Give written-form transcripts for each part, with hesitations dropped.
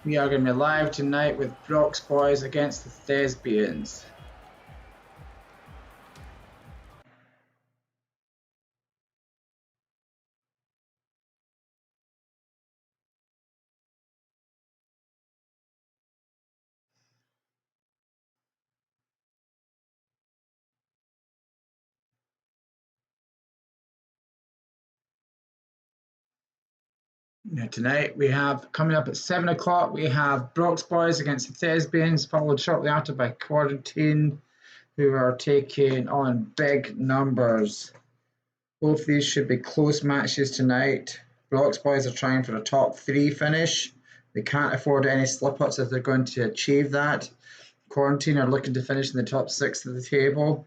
We are going to be live tonight with Brock's Boys against the Thespians. Now tonight we have, coming up at 7 o'clock, we have Brock's Boys against the Thespians, followed shortly after by QuaranTeam, who are taking on Big Numbers. Both these should be close matches tonight. Brock's Boys are trying for a top 3 finish. They can't afford any slip-ups if they're going to achieve that. QuaranTeam are looking to finish in the top 6 of the table.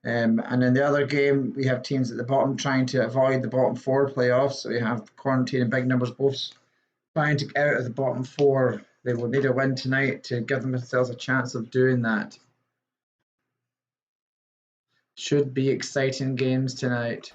And in the other game, we have teams at the bottom trying to avoid the bottom 4 playoffs. So we have QuaranTeam and Big Numbers both trying to get out of the bottom 4. They will need a win tonight to give themselves a chance of doing that. Should be exciting games tonight.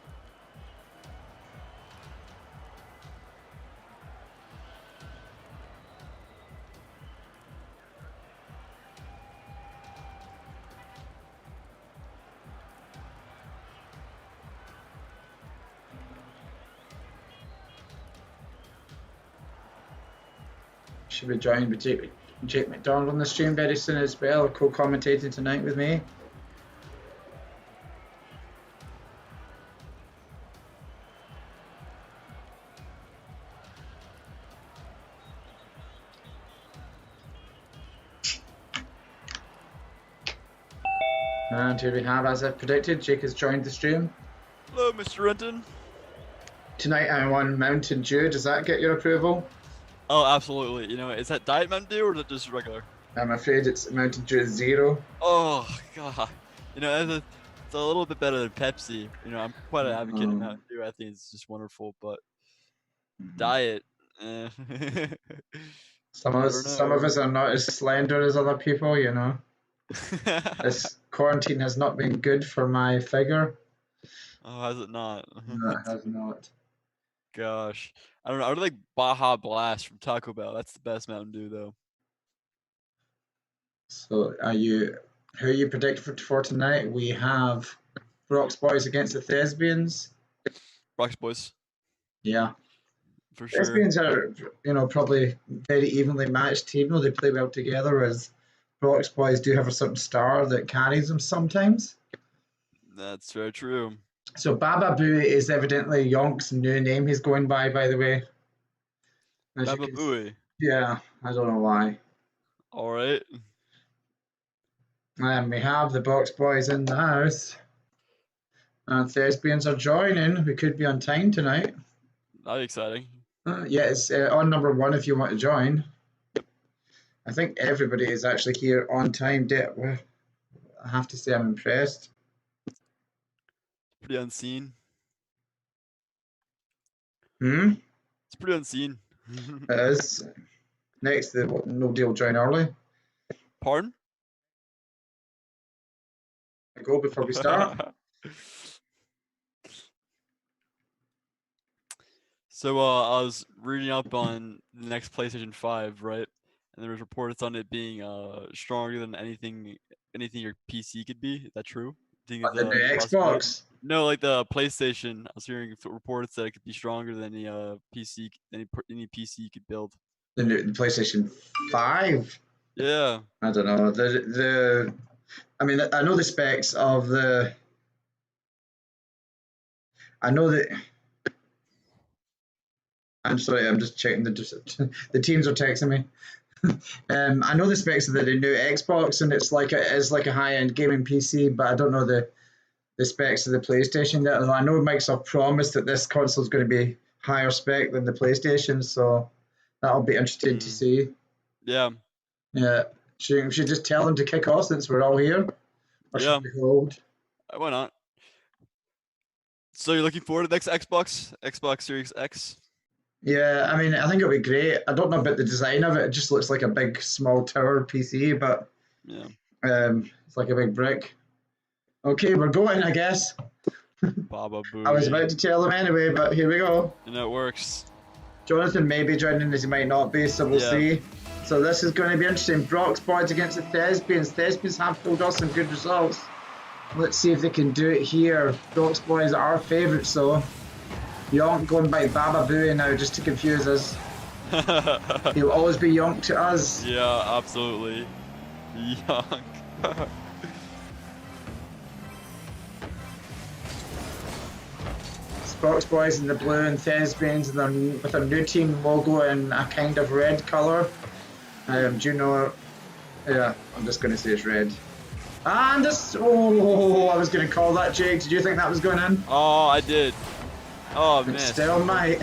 Should be joined by Jake McDonald on the stream very soon as well, co-commentating tonight with me. And here we have, as I've predicted, Jake has joined the stream. Hello, Mr. Renton. Tonight I'm on Mountain Dew. Does that get your approval? Oh, absolutely. You know, is that Diet Mountain Dew or is it just regular? I'm afraid it's Mountain Dew Zero. Oh, God. You know, it's a little bit better than Pepsi. You know, I'm quite an advocate of Mountain Dew. I think it's just wonderful, but Diet, Some of us are not as slender as other people, you know. This quarantine has not been good for my figure. Oh, has it not? No, it has not. Gosh. I don't know. I would like Baja Blast from Taco Bell. That's the best Mountain Dew, though. So, who are you predicting for tonight? We have Brock's Boys against the Thespians. Brock's Boys. Yeah. For sure. Thespians are, probably very evenly matched, even though they play well together, as Brock's Boys do have a certain star that carries them sometimes. That's very true. So Baba Booey is evidently Yonk's new name he's going by the way. Baba Booey? Yeah, I don't know why. All right. And we have the Brock's Boys in the house. And Thespians are joining. We could be on time tonight. That'd be exciting. Yeah, it's on number 1 if you want to join. I think everybody is actually here on time. I have to say I'm impressed. Pretty unseen. It's pretty unseen. It is. Next, nobody will join early. Pardon? Go before we start. So I was reading up on the next PlayStation 5, right? And there was reports on it being stronger than anything your PC could be. Is that true? The new Xbox? No, like the PlayStation. I was hearing reports that it could be stronger than any PC you could build. The PlayStation 5? Yeah. I don't know. I mean, I know the specs of the. I know that. I'm sorry, I'm just checking the teams are texting me. I know the specs of the new Xbox, and it's like a high-end gaming PC, but I don't know the specs of the PlayStation yet. I know Microsoft promised that this console is going to be higher spec than the PlayStation, so that'll be interesting to see. Yeah. Yeah. Should we just tell them to kick off since we're all here? Or should we hold? Why not? So you're looking forward to the next Xbox Series X? Yeah, I mean, I think it'll be great. I don't know about the design of it. It just looks like a big, small tower PC, but yeah, it's like a big brick. Okay, we're going, I guess. Baba Booey. I was about to tell him anyway, but here we go. And it works. Jonathan may be joining us, he might not be, so we'll see. So this is going to be interesting. Brock's boys against the Thespians. Thespians have pulled off some good results. Let's see if they can do it here. Brock's boys are our favourites though. Yonk going by Baba Booey now just to confuse us. He'll always be Yonk to us. Yeah, absolutely. Yonk. Brock's boys in the blue and Thespians with their new team logo in a kind of red colour. Do you know? Yeah, I'm just going to say it's red. And this, oh, I was going to call that, Jake. Did you think that was going in? Oh, I did. Oh, man. Still might.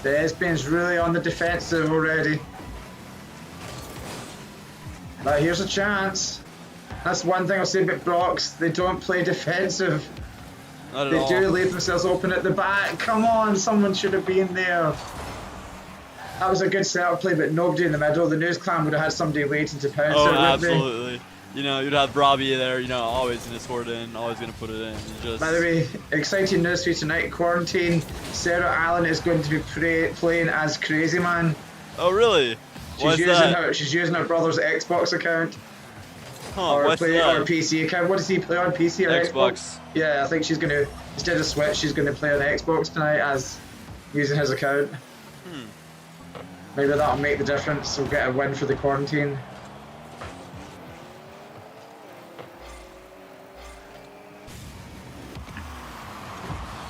Thespians really on the defensive already. But here's a chance. That's one thing I'll say about Brock's. They don't play defensive. Not at They all. do leave themselves open at the back. Come on, someone should have been there. That was a good setup play, but nobody in the middle. The News Clan would have had somebody waiting to pounce Oh, it, wouldn't they? absolutely. You know, you'd have Robbie there, you know, always going to score it in, always going to put it in. Just... By the way, exciting news for you tonight. QuaranTeam, Sarah Allen is going to be playing as Crazy Man. Oh, really? She's using her brother's Xbox account. Huh, Or what's that? or PC account. What does he play on, PC or Xbox? Yeah, I think she's going to, instead of Switch, she's going to play on Xbox tonight as using his account. Maybe that'll make the difference. We'll get a win for the QuaranTeam.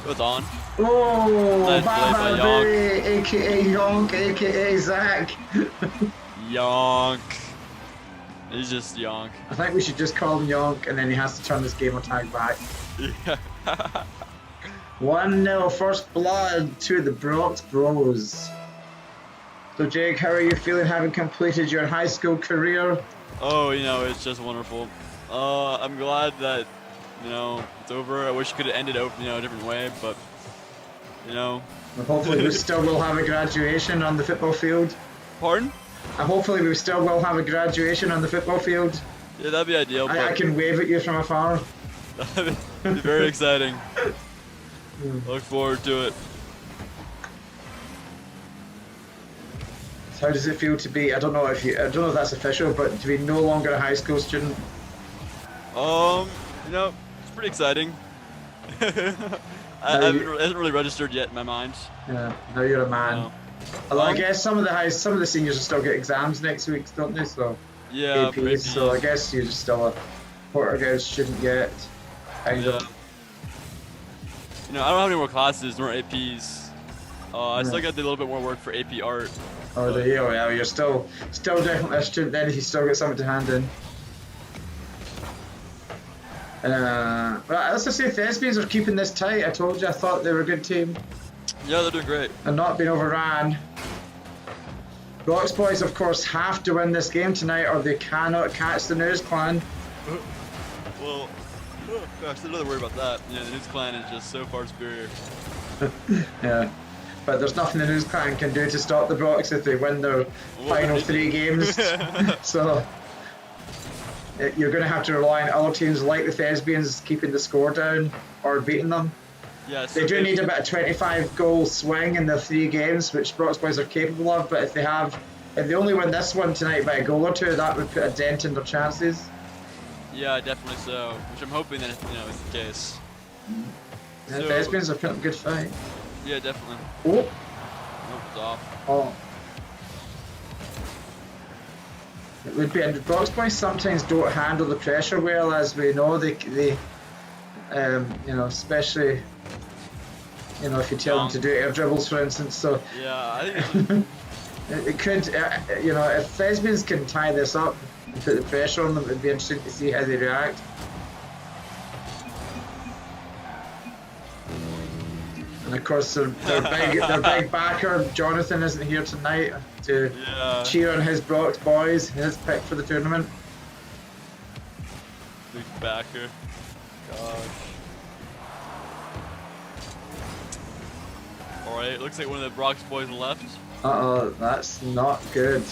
It's on. Oh, Nice play by Baba Booey, aka Yonk, aka Zach. Yonk. He's just Yonk. I think we should just call him Yonk and then he has to turn this gamer tag back. Yeah. 1-0 first blood to the Brock's Bros. So Jake, how are you feeling having completed your high school career? Oh, you know, it's just wonderful. I'm glad that, you know, it's over. I wish it could have ended out, you know, a different way, but, you know. Well, hopefully we still will have a graduation on the football field. Pardon? Hopefully we still will have a graduation on the football field. Yeah, that'd be ideal. But I can wave at you from afar. that'd be very exciting. Look forward to it. How does it feel to be? I don't know if that's official, but to be no longer a high school student. You know, it's pretty exciting. I haven't really registered yet in my mind. Yeah, now you're a man. No. Although I guess some of the seniors will still get exams next week, don't they? So Yeah, APs, for APs. so I guess you're still a Porter-Gaud student yet. Kind of. You know, I don't have any more classes nor APs. I still got to do a little bit more work for AP art. Oh, there you go. Yeah, you're still definitely a student then if you still got something to hand in. Well, let's just say Thespians are keeping this tight. I told you, I thought they were a good team. Yeah, they're doing great. And not being overran. Brock's boys, of course, have to win this game tonight or they cannot catch the News Clan. Well, gosh, there's another word about that. Yeah, the News Clan is just so far superior. Yeah. But there's nothing the News Clan can do to stop the Brocks if they win their final 3 games. So you're going to have to rely on other teams like the Thespians keeping the score down or beating them. Yeah, They do need about a 25-goal swing in the 3 games, which Brock's boys are capable of. But if they only win this one tonight by a goal or 2, that would put a dent in their chances. Yeah, definitely so. Which I'm hoping that is the case. Yeah, the Thespians are putting a good fight. Yeah, definitely. Oh. Nope, it's off. Oh. It would be, and Brock's boys sometimes don't handle the pressure well, as we know. They you know, especially, you know, if you tell them to do air dribbles, for instance. So Yeah, I think it could, you know, if Thespians can tie this up and put the pressure on them, it'd be interesting to see how they react. And of course, their big backer, Jonathan, isn't here tonight to cheer on his Brock's boys, his pick for the tournament. big backer. Gosh. Alright, looks like one of the Brock's boys left. Uh-oh, that's not good.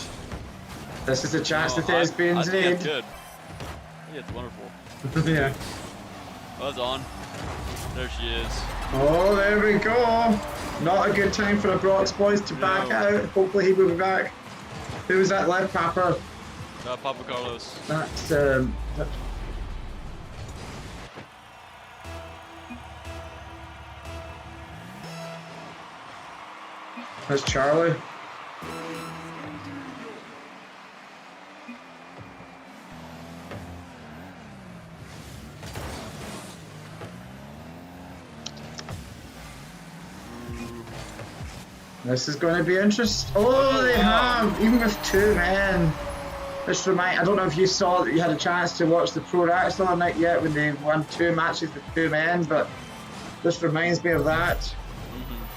This is a chance the Thespians I think need. that's good. I think it's wonderful. Yeah. Oh, that's on. There she is. Oh, there we go. Not a good time for the Brock's boys to back out. Hopefully he will be back. Who was that left, Papa? Papa Carlos. That's that's Charlie. This is going to be interesting. Oh, they have, even with 2 men. I don't know if you saw that you had a chance to watch the Pro Racks the other night yet when they won 2 matches with 2 men, but this reminds me of that.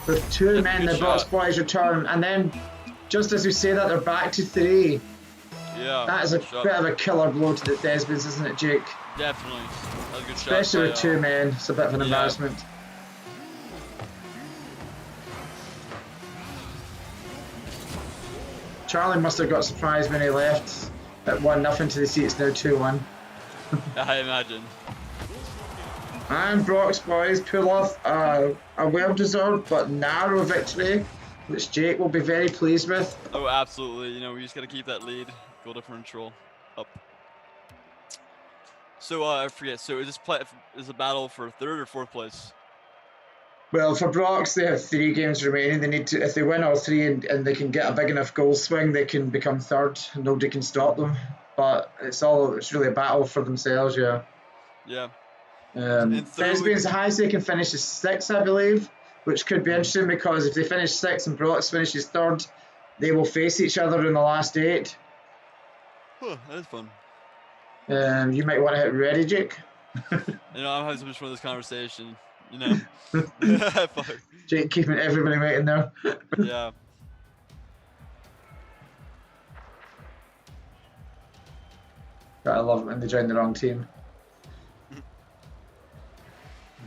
With 2 men, the Box Boys return, and then just as we say that, they're back to 3. Yeah. That is a bit of a killer blow to the Thespians, isn't it, Jake? Definitely. That was a good shot. Especially with 2 men, it's a bit of an embarrassment. Charlie must have got surprised when he left at 1-0 to the seats, now 2-1. I imagine. And Brock's boys pull off a well-deserved but narrow victory, which Jake will be very pleased with. Oh, absolutely. You know, we just got to keep that lead. Goal differential up. So, I forget. So, is a battle for 3rd or 4th place? Well, for Brock's, they have 3 games remaining. They need to, if they win all 3 and they can get a big enough goal swing, they can become 3rd. And nobody can stop them. But it's really a battle for themselves, yeah. Yeah. Thespians, the highest they can finish is 6th, I believe, which could be interesting because if they finish 6th and Brock's finishes 3rd, they will face each other in the last 8. Huh, that is fun. You might want to hit ready, Jake. You know, I'm having so much fun with this conversation. You know. Jake keeping everybody waiting there. Yeah. I love it when they join the wrong team.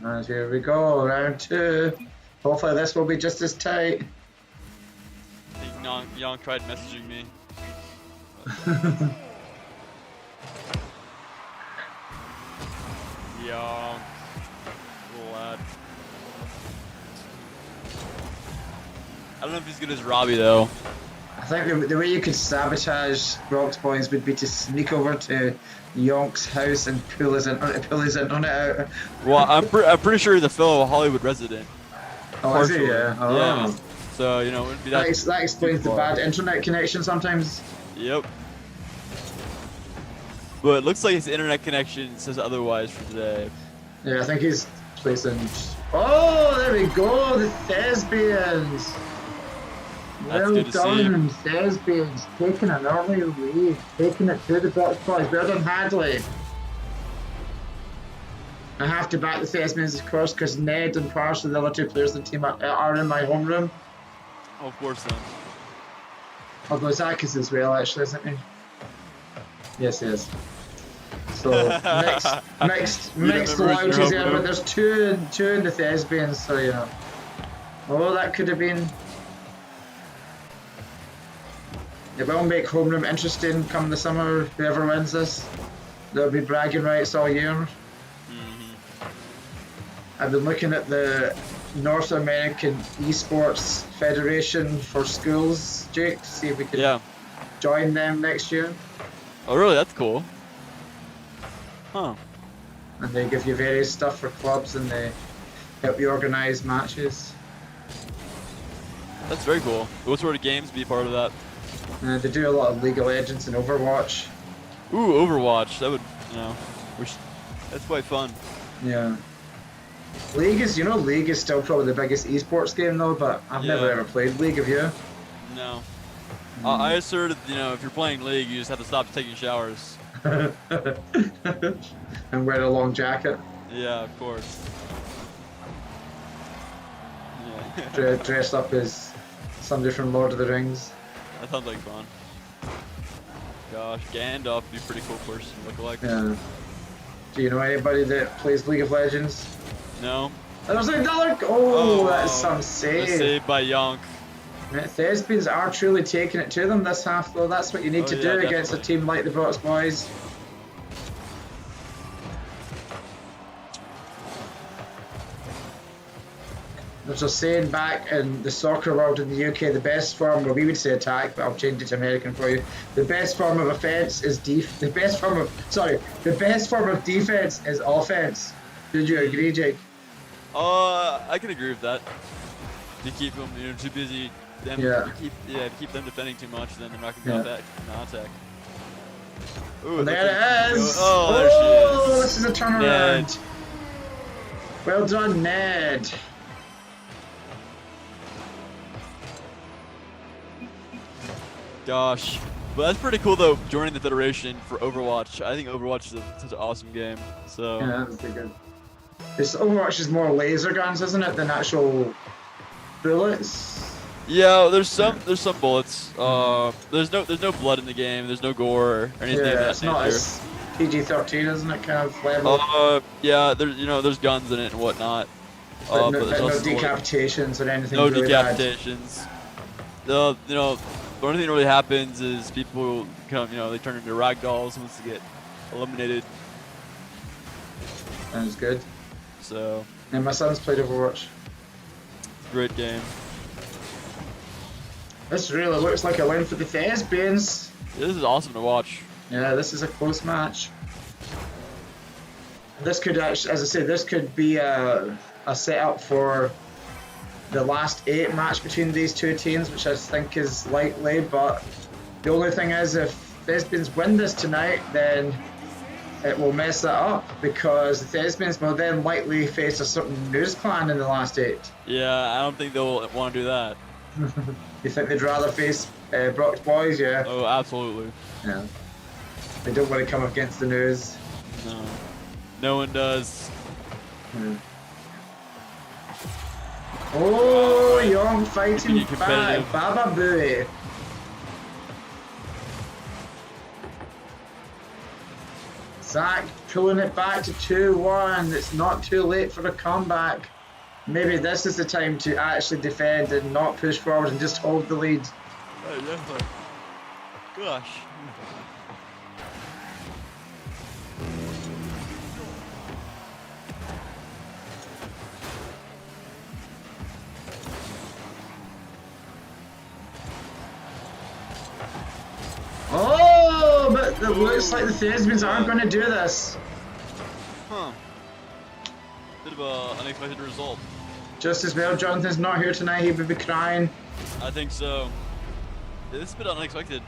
And here we go, round 2. Hopefully this will be just as tight. I think Young tried messaging me. Young. Lad. I don't know if he's good as Robbie though. I think the way you could sabotage Brock's boys would be to sneak over to Yonk's house and pull his internet out. Well, I'm pretty sure he's a fellow Hollywood resident. Oh, is he? Yeah. Oh. Yeah. So, you know, it wouldn't be that explains the bad internet connection sometimes. Yep. But it looks like his internet connection says otherwise for today. Yeah, I think he's placing. Oh, there we go, the Thespians. That's Well done, Thespians, taking an early lead, taking it to the Box Boys. Well done, Hadley. I have to back the Thespians, of course, because Ned and Parsley, the other 2 players of the team, are in my homeroom. Oh, of course, then. Although Zach is as well, actually, isn't he? Yes, he is. So mixed lounges there, but there's two in the Thespians, so you know. Oh, that could have been. It will make homeroom interesting come the summer. Whoever wins this, there'll be bragging rights all year. I've been looking at the North American Esports Federation for schools, Jake, to see if we can join them next year. Oh, really? That's cool. Huh. And they give you various stuff for clubs and they help you organize matches. That's very cool. What sort of games be a part of that? They do a lot of League of Legends and Overwatch. Ooh, Overwatch. That would, you know, that's quite fun. Yeah. League is still probably the biggest esports game though, but I've never ever played League, have you? No. I asserted, you know, if you're playing League, you just have to stop taking showers. And wear a long jacket. Yeah, of course. Yeah. Dressed up as somebody from Lord of the Rings. That sounds like fun. Gosh, Gandalf would be a pretty cool person to look like. Yeah. Do you know anybody that plays League of Legends? No. There's another. Oh, that's some save. Saved by Yonk. Thespians are truly taking it to them this half, though. That's what you need to do against a team like the Brox Boys. which are saying back in the soccer world in the UK, the best form, well, we would say attack, but I'll change it to American for you. The best form of offense is the best form of defense is offense. Did you agree, Jake? I can agree with that. To keep them, too busy. Keep them defending too much, then they're not going to go back and attack. Ooh, there it is. Oh, there she is. This is a turnaround. Ned. Well done, Ned. Gosh. But that's pretty cool, though, joining the Federation for Overwatch. I think Overwatch is such an awesome game. So yeah, that's pretty good. Overwatch is more laser guns, isn't it, than actual bullets? Yeah, there's some bullets. There's no blood in the game. There's no gore or anything. Yeah, it's not as PG-13, isn't it? Kind of level. Yeah, there's guns in it and whatnot. But no decapitations or anything. No really decapitations. The only thing that really happens is people come, they turn into ragdolls once they get eliminated. Sounds good. So. And my son's played Overwatch. Great game. This really looks like a win for the Thespians. This is awesome to watch. Yeah, this is a close match. This could actually, as I say, this could be a setup for the last 8 match between these two teams, which I think is likely. But the only thing is, if Thespians win this tonight, then it will mess that up, because the Thespians will then likely face a certain news clan in the last 8. Yeah, I don't think they'll want to do that. You think they'd rather face Brock's boys? Yeah. Oh, absolutely. Yeah. They don't want to come up against the news. No. No one does. Yeah. Oh, Young fighting back. Baba Booey. Zach pulling it back to 2-1. It's not too late for a comeback. Maybe this is the time to actually defend and not push forward and just hold the lead. Oh, definitely. Gosh. Oh, but it looks like the Thespians aren't going to do this. Huh. Bit of an unexpected result. Just as well, Jonathan's not here tonight, he would be crying. I think so. Yeah, this is a bit unexpected.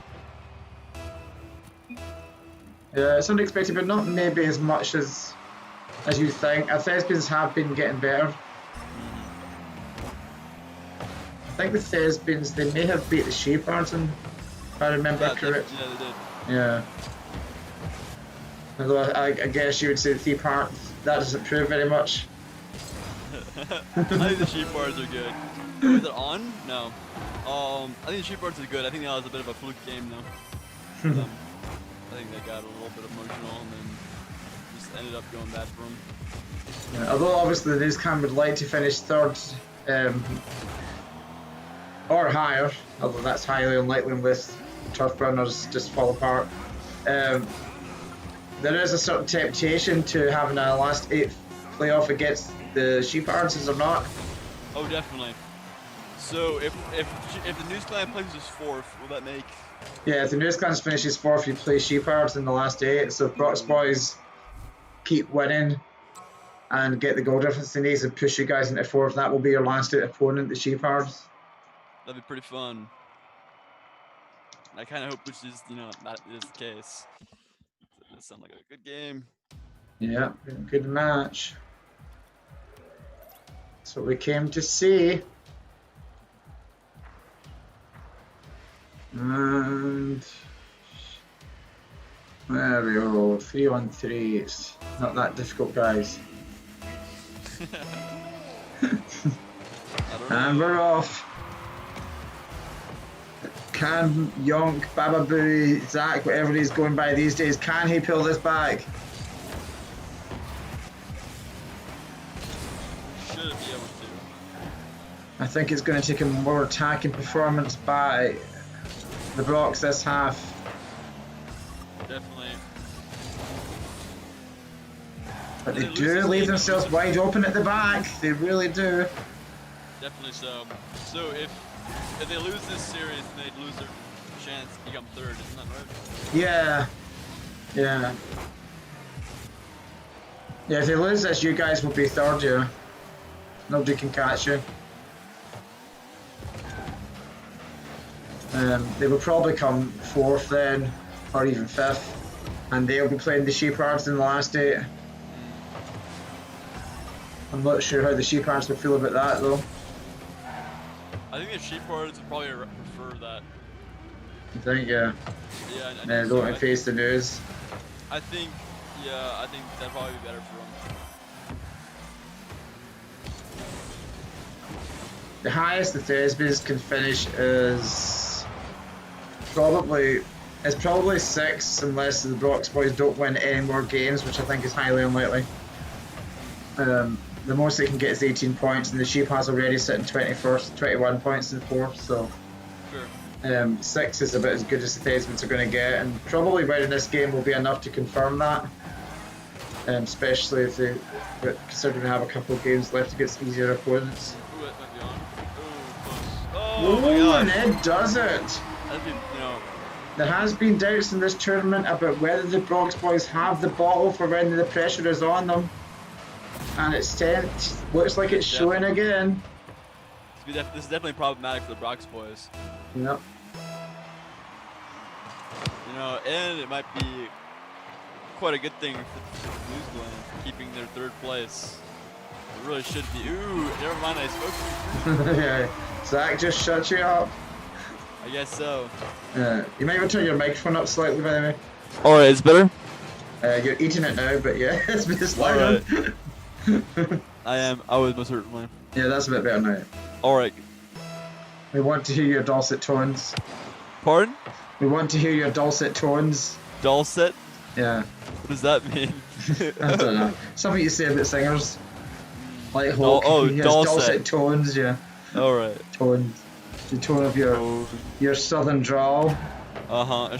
Yeah, it's unexpected, but not maybe as much as you think. Our Thespians have been getting better. I think the Thespians, they may have beat the Sheepards, if I remember correct. Yeah, they did. Yeah. Although I guess you would say the Sheepards, that doesn't prove very much. I think the Sheepards are good. Is it on? No. I think the Sheepards are good. I think that was a bit of a fluke game though. I think they got a little bit emotional and then just ended up going bad for them. Yeah, although obviously the news cam would like to finish 3rd or higher, although that's highly unlikely unless the turf runners just fall apart. There is a certain temptation to having a last 8 playoff against the Sheepards, is there not? Oh, definitely. So if the News Clan places 4th, will that make? Yeah, if the News Clan finishes 4th, you play Sheepards in the last 8. So if Brock's boys keep winning and get the goal difference they need and push you guys into 4th, that will be your last 8 opponent, the Sheepards. That'd be pretty fun. I kind of hope which is, that is the case. That sounds like a good game. Yeah, good match. That's what we came to see. And there we go, 3-on-3. It's not that difficult, guys. And we're off. Can Yonk, Baba Boo, Zach, whatever he's going by these days, can he pull this back? Should be able to. I think it's going to take a more attacking performance by the Blocks this half. Definitely. But they do leave themselves wide open at the back. They really do. Definitely so. So if they lose this series, then they'd lose their chance to become third. Isn't that right? Yeah. Yeah. Yeah, if they lose this, you guys will be third, yeah. Nobody can catch you. They will probably come fourth then, or even fifth. And they'll be playing the Sheepards in the last 8. I'm not sure how the Sheepards will feel about that though. I think the Sheepards would probably prefer that. You think, yeah? Yeah, I They think don't so. want to face the news. I think that'd probably be better for them. The highest the Thespians can finish is probably 6, unless the Brox boys don't win any more games, which I think is highly unlikely. The most they can get is 18 points, and the Sheep has already sitting 21st, 21 points in 4th, so Sure. 6 is about as good as the Thespians are going to get, and probably winning this game will be enough to confirm that. Especially if they considering they have a couple of games left against easier opponents. Ooh, that might be on. Ooh, close. Oh Oh, my god. and it does it! That'd be, There has been doubts in this tournament about whether the Brox boys have the bottle for when the pressure is on them. And looks like it's showing again. this is definitely problematic for the Brox boys. Yep. And it might be quite a good thing for Blues Glen, keeping their 3rd place. It really should be. Ooh, never mind, I spoke to you. Yeah. Zach just shut you up. I guess so. You might want to turn your microphone up slightly, by the way. Alright, it's better? You're eating it now, but yeah, it's a bit Alright. louder. I was most certainly. Yeah, that's a bit better now. Alright. We want to hear your dulcet tones. Pardon? We want to hear your dulcet tones. Dulcet? Yeah. What does that mean? I don't know. Something you say about singers. Like Hulk. He has dulcet tones, yeah. Alright. Tones. The tone of your southern drawl. I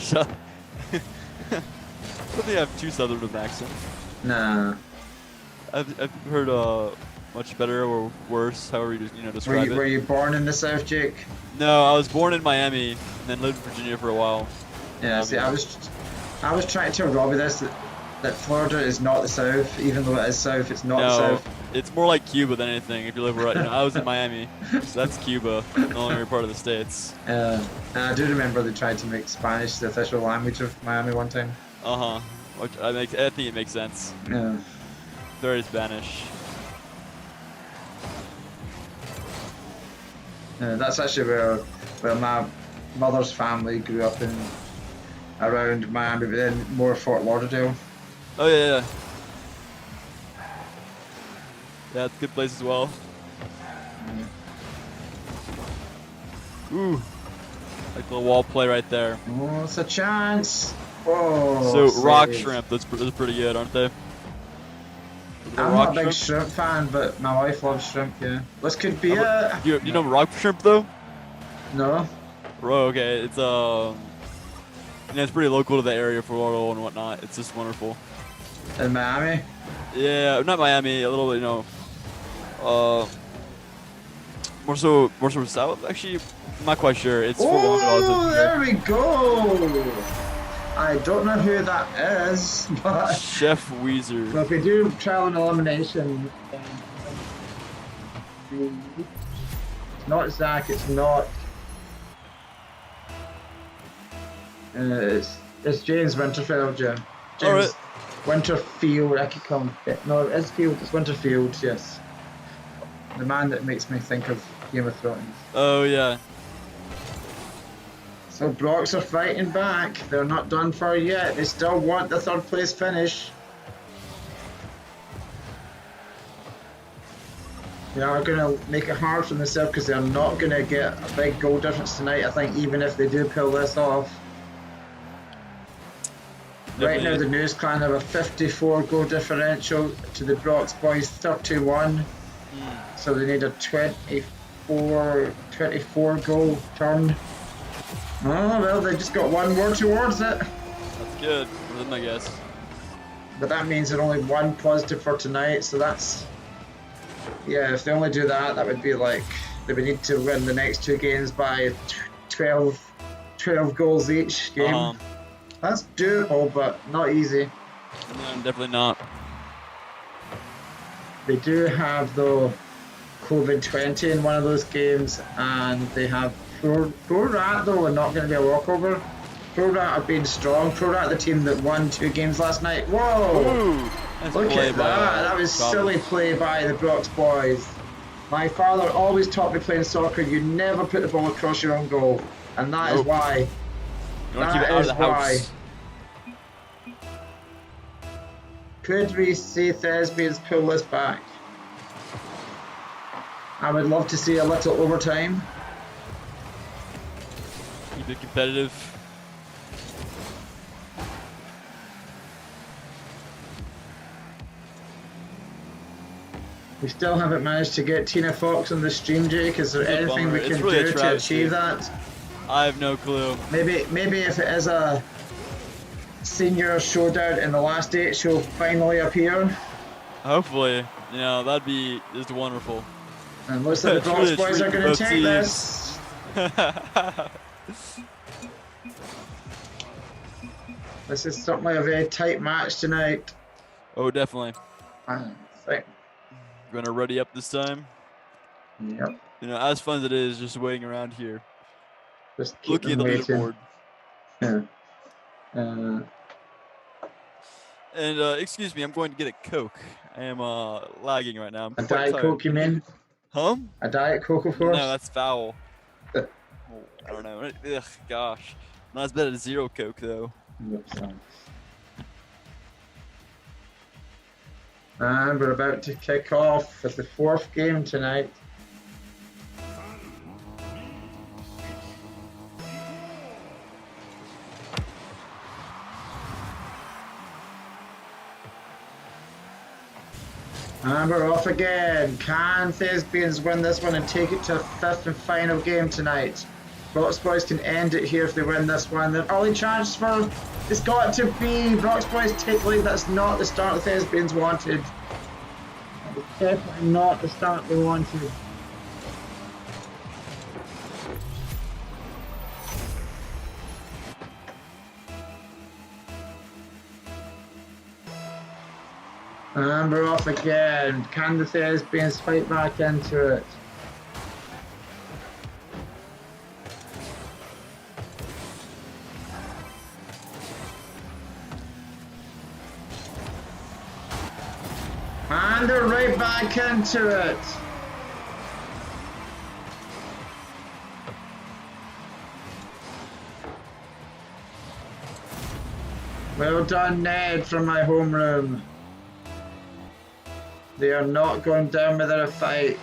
think I have too southern of an accent. Nah. I've heard much better or worse, however you describe it. Were you born in the South, Jake? No, I was born in Miami and then lived in Virginia for a while. Yeah, see, I was trying to tell Robbie this that Florida is not the South, even though it is South, it's not the South. It's more like Cuba than anything. If you live right, I was in Miami, so that's Cuba, the only part of the states. And I do remember they tried to make Spanish the official language of Miami one time. Which I think it makes sense. Yeah. Very Spanish. That's actually where my mother's family grew up around Miami, but then more Fort Lauderdale. Oh yeah. Yeah, it's a good place as well. Ooh, like the wall play right there. Oh, it's a chance. Oh. So save. rock shrimp, those pretty good, aren't they? I'm not a big shrimp fan, but my wife loves shrimp. Yeah. This could be it. You know rock shrimp though? No. Oh, okay. It's it's pretty local to the area for Florida and whatnot. It's just wonderful. In Miami. Yeah, not Miami. A little bit, more so south. Actually, I'm not quite sure. It's oh, there we go. I don't know who that is, but Chef Weezer. But if we do trial and elimination, it's not Zach. It's not. It's James Winterfield, yeah. James Winterfield. I could call him. No, it's Field. It's Winterfield. Yes. The man that makes me think of Game of Thrones. Oh yeah. So Brox are fighting back. They're not done for yet. They still want the 3rd place finish. They are going to make it hard for themselves because they're not going to get a big goal difference tonight, I think, even if they do pull this off. Right now, the News Clan have a 54 goal differential to the Brox boys 31. So they need a 24 goal turn. Oh, well, they just got one more towards it. That's good for them, I guess. But that means they're only 1 positive for tonight, so that's... Yeah, if they only do that, that would be like They would need to win the next 2 games by 12 goals each game. That's doable, but not easy. No, definitely not. They do have, though, COVID-20 in one of those games, and they have Porter-Gaud, though, are not going to be a walkover. Porter-Gaud have been strong. Porter-Gaud, the team that won 2 games last night. Whoa! Ooh, Look at that. That was silly play by the Brox boys. My father always taught me playing soccer, you never put the ball across your own goal. And that is why. You want to keep it out of the house. Could we see Thespians pull this back? I would love to see a little overtime. Keep it competitive. We still haven't managed to get Tina Fox on the stream, Jake. Is there anything we can do to achieve that? I have no clue. Maybe if it is a senior showdown in the last 8, she'll finally appear. Hopefully. You know, that'd be just wonderful. And looks like the Brox boys are going to take this. This is certainly a very tight match tonight. Oh, definitely. I think. We're gonna ready up this time. Yep. You know, as fun as it is, just waiting around here, just looking at the leaderboard. Yeah. And excuse me, I'm going to get a Coke. I am lagging right now. I'm a Diet tired. Coke, you mean? Huh? A Diet Coke, of course. No, that's foul. I don't know. Ugh, gosh, not as bad as Zero Coke though. And we're about to kick off with the 4th game tonight. And we're off again. Can Thespians win this one and take it to a 5th and final game tonight? Brox boys can end it here if they win this one. Their only chance for it's got to be Brox boys take lead. That's not the start the Thespians wanted. That is definitely not the start they wanted. And we're off again. Can the Thespians fight back into it? And they're right back into it. Well done, Ned, from my homeroom. They are not going down without a fight.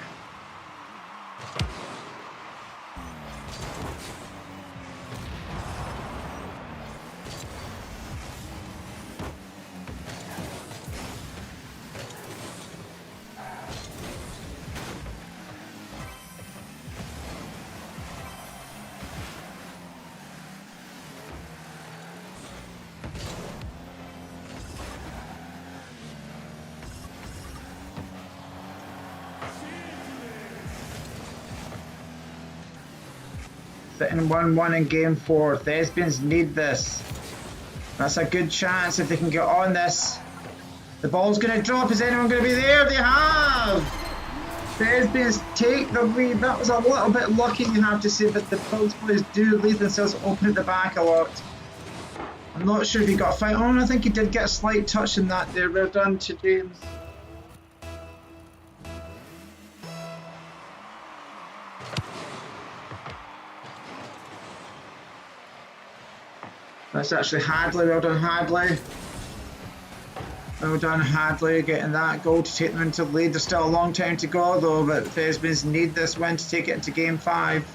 Sitting 1-1 in game 4. Thespians need this. That's a good chance if they can get on this. The ball's going to drop. Is anyone going to be there? They have! Thespians take the lead. That was a little bit lucky, you have to say, but the Brox boys do leave themselves open at the back a lot. I'm not sure if he got a fight on. I think he did get a slight touch in that there. Well done to James. That's actually Hadley. Well done, Hadley. Well done, Hadley, getting that goal to take them into the lead. There's still a long time to go, though, but the Thespians need this win to take it into game 5.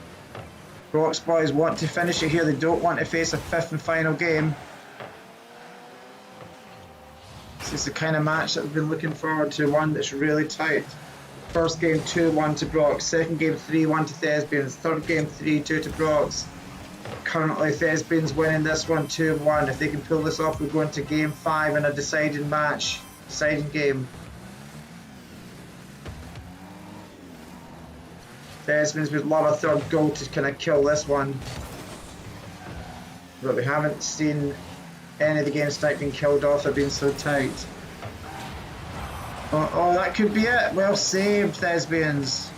Brox boys want to finish it here. They don't want to face a 5th and final game. This is the kind of match that we've been looking forward to, one that's really tight. First game 2-1 to Brox, second game 3-1 to Thespians, third game 3-2 to Brox. Currently Thespians winning this one 2-1. If they can pull this off, we're going to game 5 in a deciding match, deciding game. Thespians would love a third goal to kind of kill this one. But we haven't seen any of the games tonight being killed off. They've been so tight. Oh, that could be it. Well saved, Thespians.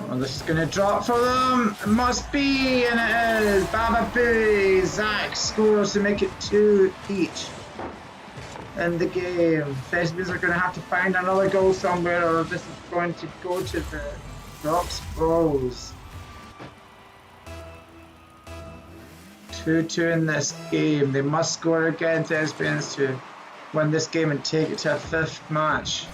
Oh, this is going to drop for them. It must be, and it is. Baba Booey. Zach scores to make it 2 each in the game. Thespians are going to have to find another goal somewhere, or this is going to go to the Brock's Bros. 2-2 in this game. They must score again, Thespians, to win this game and take it to a 5th match.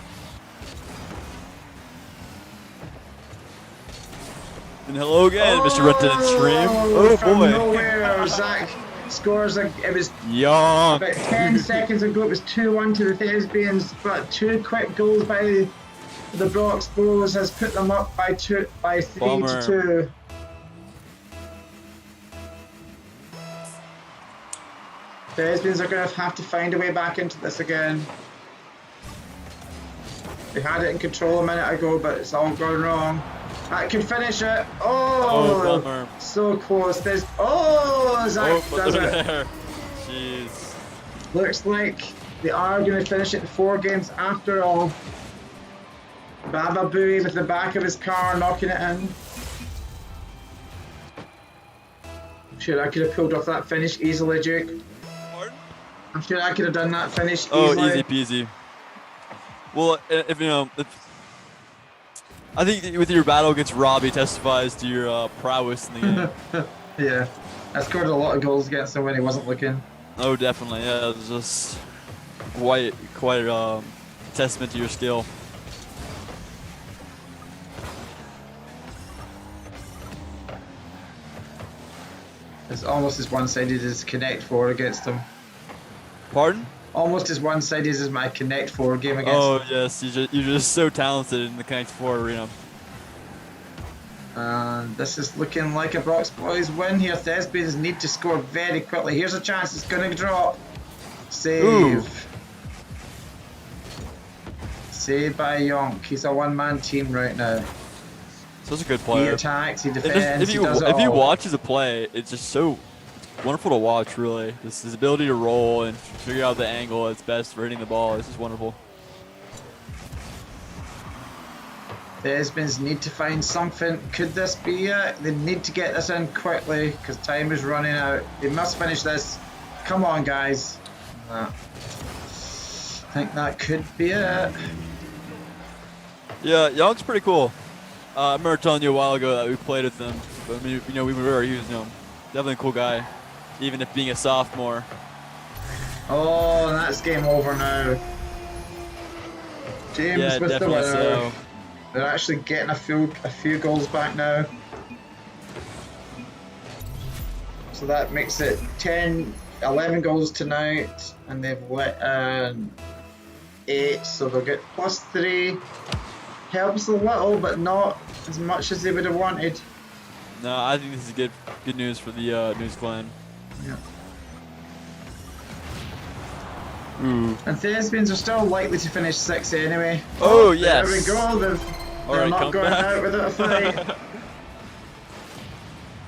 And hello again, Mr. Renton and Stream. Oh from boy. Nowhere, Zach scores. It was Young. about 10 seconds ago. It was 2-1 to the Thespians, but 2 quick goals by the Brock's Bros has put them up by 3 Bummer. to 2. Thespians are going to have to find a way back into this again. They had it in control a minute ago, but it's all gone wrong. That could finish it. Oh, bummer. So close. Zach does it. There. Jeez. Looks like they are going to finish it in 4 games after all. Baba Booey with the back of his car knocking it in. I'm sure I could have pulled off that finish easily, Jake. Pardon? I'm sure I could have done that finish easily. Oh, easy peasy. Well, if you know, I think with your battle against Robbie testifies to your prowess in the game. Yeah, I scored a lot of goals against him when he wasn't looking. Oh, definitely. Yeah, it was just quite testament to your skill. It's almost as one-sided as Connect 4 against him. Pardon? Almost as one-sided as my Connect 4 game against him. Oh, yes. You're just so talented in the Connect 4 arena. And this is looking like a Brock's Boys win here. Thespians need to score very quickly. Here's a chance. It's going to drop. Save. Ooh. Saved by Yonk. He's a one-man team right now. Such a good He player. attacks, he defends, If he does it you all. watch as a play, it's just so wonderful to watch, really. His ability to roll and figure out the angle that's best for hitting the ball. It's just wonderful. Thespians need to find something. Could this be it? They need to get this in quickly because time is running out. They must finish this. Come on, guys. I think that could be it. Yeah, Young's pretty cool. I remember telling you a while ago that we played with him. But I mean, we were, he was, definitely a cool guy, even if being a sophomore. Oh, and that's game over now. James Yeah, with the definitely winner. so. They're actually getting a few goals back now. So that makes it 11 goals tonight, and they've let 8, so they'll get +3. Helps a little, but not as much as they would have wanted. No, I think this is good news for the News Clan. Yeah. Ooh. And Thespians are still likely to finish 6th anyway. Oh, yes. There we go. They're Alright, not come going back. out without a fight.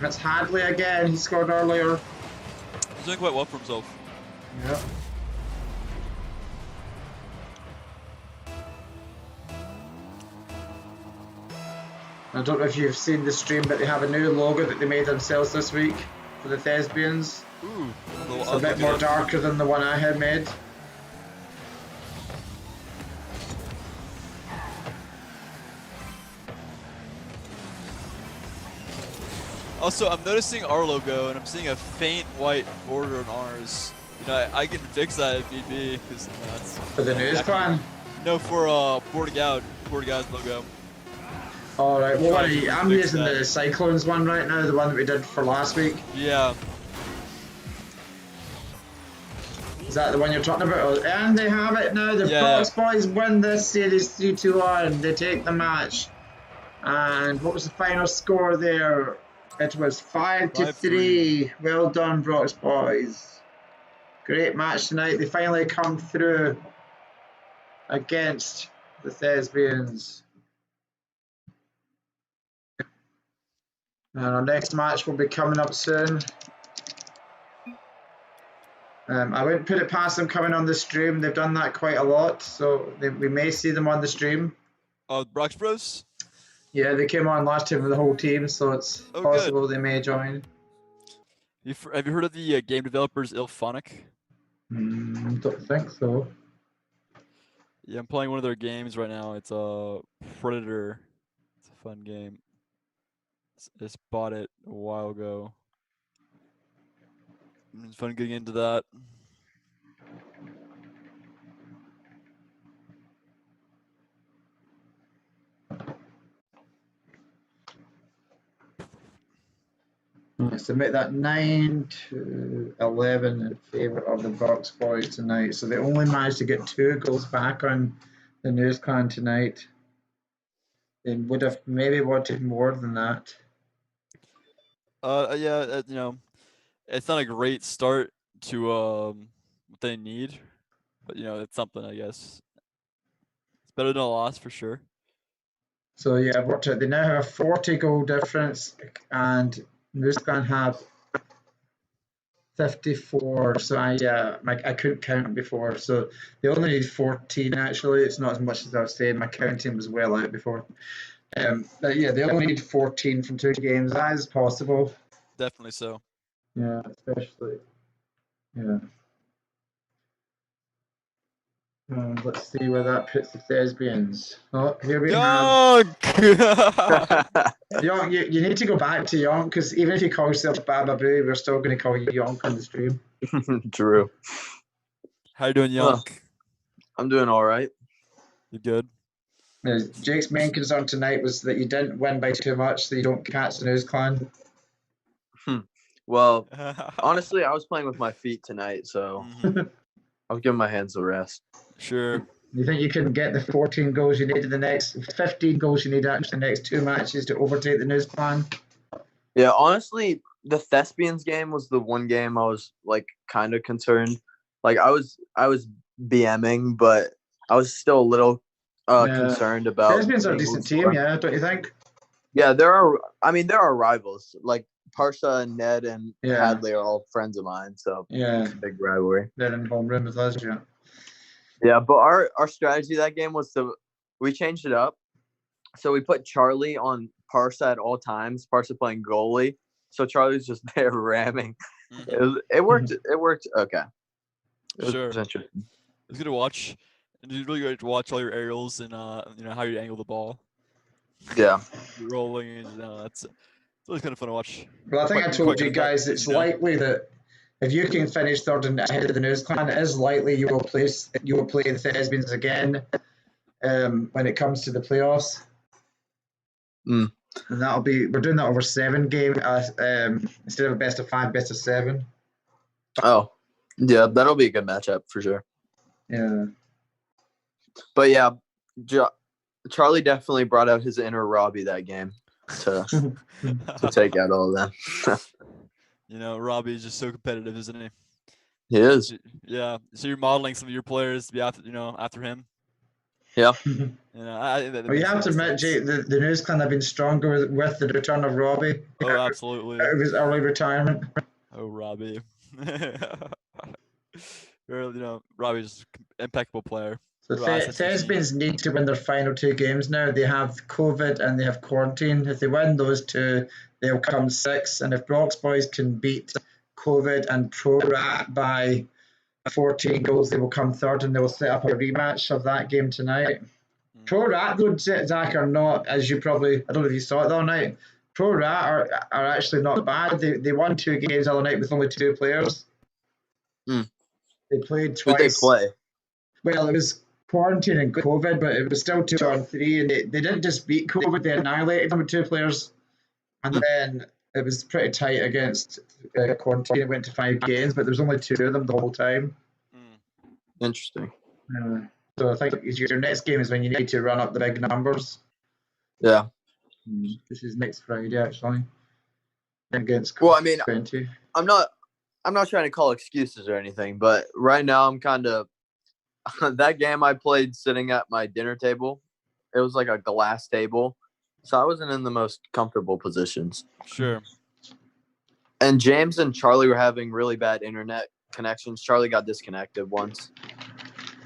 It's Hadley again. He scored earlier. He's doing quite well for himself. Yeah. I don't know if you've seen the stream, but they have a new logo that they made themselves this week for the Thespians. Ooh. It's a bit more darker than the one I had made. Also, I'm noticing our logo, and I'm seeing a faint white border on ours. I can fix that if need be, because that's For the News Clan? no, for Porter-Gaud's logo. Alright, well, Trying to I'm fix using that. the Cyclones one right now, the one that we did for last week. Yeah. Is that the one you're talking about? And they have it now. The Yeah. Brock's Boys win this series 3-1. They take the match. And what was the final score there? It was 5-3. 5-3. Well done, Brock's boys. Great match tonight. They finally come through against the Thespians. And our next match will be coming up soon. I wouldn't put it past them coming on the stream. They've done that quite a lot, so we may see them on the stream. Oh, Brox Bros? Yeah, they came on last time with the whole team, so it's possible good. they may join. Have you heard of the game developers Ilphonic? Don't think so. Yeah, I'm playing one of their games right now. It's a Predator. It's a fun game. I just bought it a while ago. It's fun getting into that. Submit that 9-11 in favour of the Bucks boys tonight. So they only managed to get 2 goals back on the News Clan tonight. They would have maybe wanted more than that. Yeah, it's not a great start to what they need, but it's something, I guess. It's better than a loss for sure. So yeah, they now have a 40 goal difference, and News Clan have 54. So I couldn't count them before. So they only need 14 actually. It's not as much as I was saying. My counting was well out before. But yeah, they only need 14 from 2 games. That is possible. Definitely so. Yeah, especially. Yeah. Let's see where that puts the Thespians. Oh, here we have. Yonk, you need to go back to Yonk, because even if you call yourself Baba Boo, we're still going to call you Yonk on the stream. True. How you doing, Yonk? I'm doing all right. You good? Jake's main concern tonight was that you didn't win by too much, so you don't catch the News Clan. Well, honestly, I was playing with my feet tonight, so I was giving my hands a rest. Sure. You think you can get the 14 goals you need in the next 15 goals you need actually the next 2 matches to overtake the News Clan? Yeah, honestly, the Thespians game was the one game I was like kind of concerned. Like I was BMing, but I was still a little concerned about. Thespians are a decent team, yeah, don't you think? Yeah, there are rivals. Like Parsha and Ned and Hadley are all friends of mine, so it's a big rivalry. They're in homeroom with us, yeah. Yeah, but our strategy that game was we changed it up. So we put Charlie on Parsha at all times. Parsha playing goalie, so Charlie's just there ramming. It worked. It worked okay. Sure. It's good to watch. And it's really great to watch all your aerials and how you angle the ball. Yeah. Rolling and it's always kind of fun to watch. Well, I think I told you guys it's likely that if you can finish third and ahead of the News Clan, it is likely you will play the Thespians again when it comes to the playoffs. And that'll be, we're doing that over 7 games instead of a best of 5, best of 7. Oh, yeah, that'll be a good matchup for sure. Yeah. But yeah, Charlie definitely brought out his inner Robbie that game to take out all of them. Robbie is just so competitive, isn't he? He is. Yeah. So you're modeling some of your players to be after him. Yeah. You have to admit, Jake, the News Clan have been stronger with the return of Robbie. Oh, absolutely. Out of his early retirement. Oh, Robbie. Robbie's an impeccable player. So Thespians need to win their final 2 games now. They have COVID and they have quarantine. If they win those 2, they'll come 6th. And if Brock's boys can beat COVID and Pro Rat by 14 goals, they will come 3rd, and they will set up a rematch of that game tonight. Pro Rat, though, Zach, are not, as you probably, I don't know if you saw it the other night, Pro Rat are actually not bad. They won 2 games the other night with only 2 players. They played twice. Who'd they play? Well, it was quarantine and COVID, but it was still 2-on-3, and they didn't just beat COVID, they annihilated them with 2 players. And then it was pretty tight against quarantine. It went to 5 games, but there was only 2 of them the whole time. Interesting. So I think your next game is when you need to run up the big numbers. Yeah. This is next Friday, actually. against. Well, I mean, 20. I'm not trying to call excuses or anything, but right now I'm kind of that game I played sitting at my dinner table. It was like a glass table, so I wasn't in the most comfortable positions. Sure. And James and Charlie were having really bad internet connections. Charlie got disconnected once.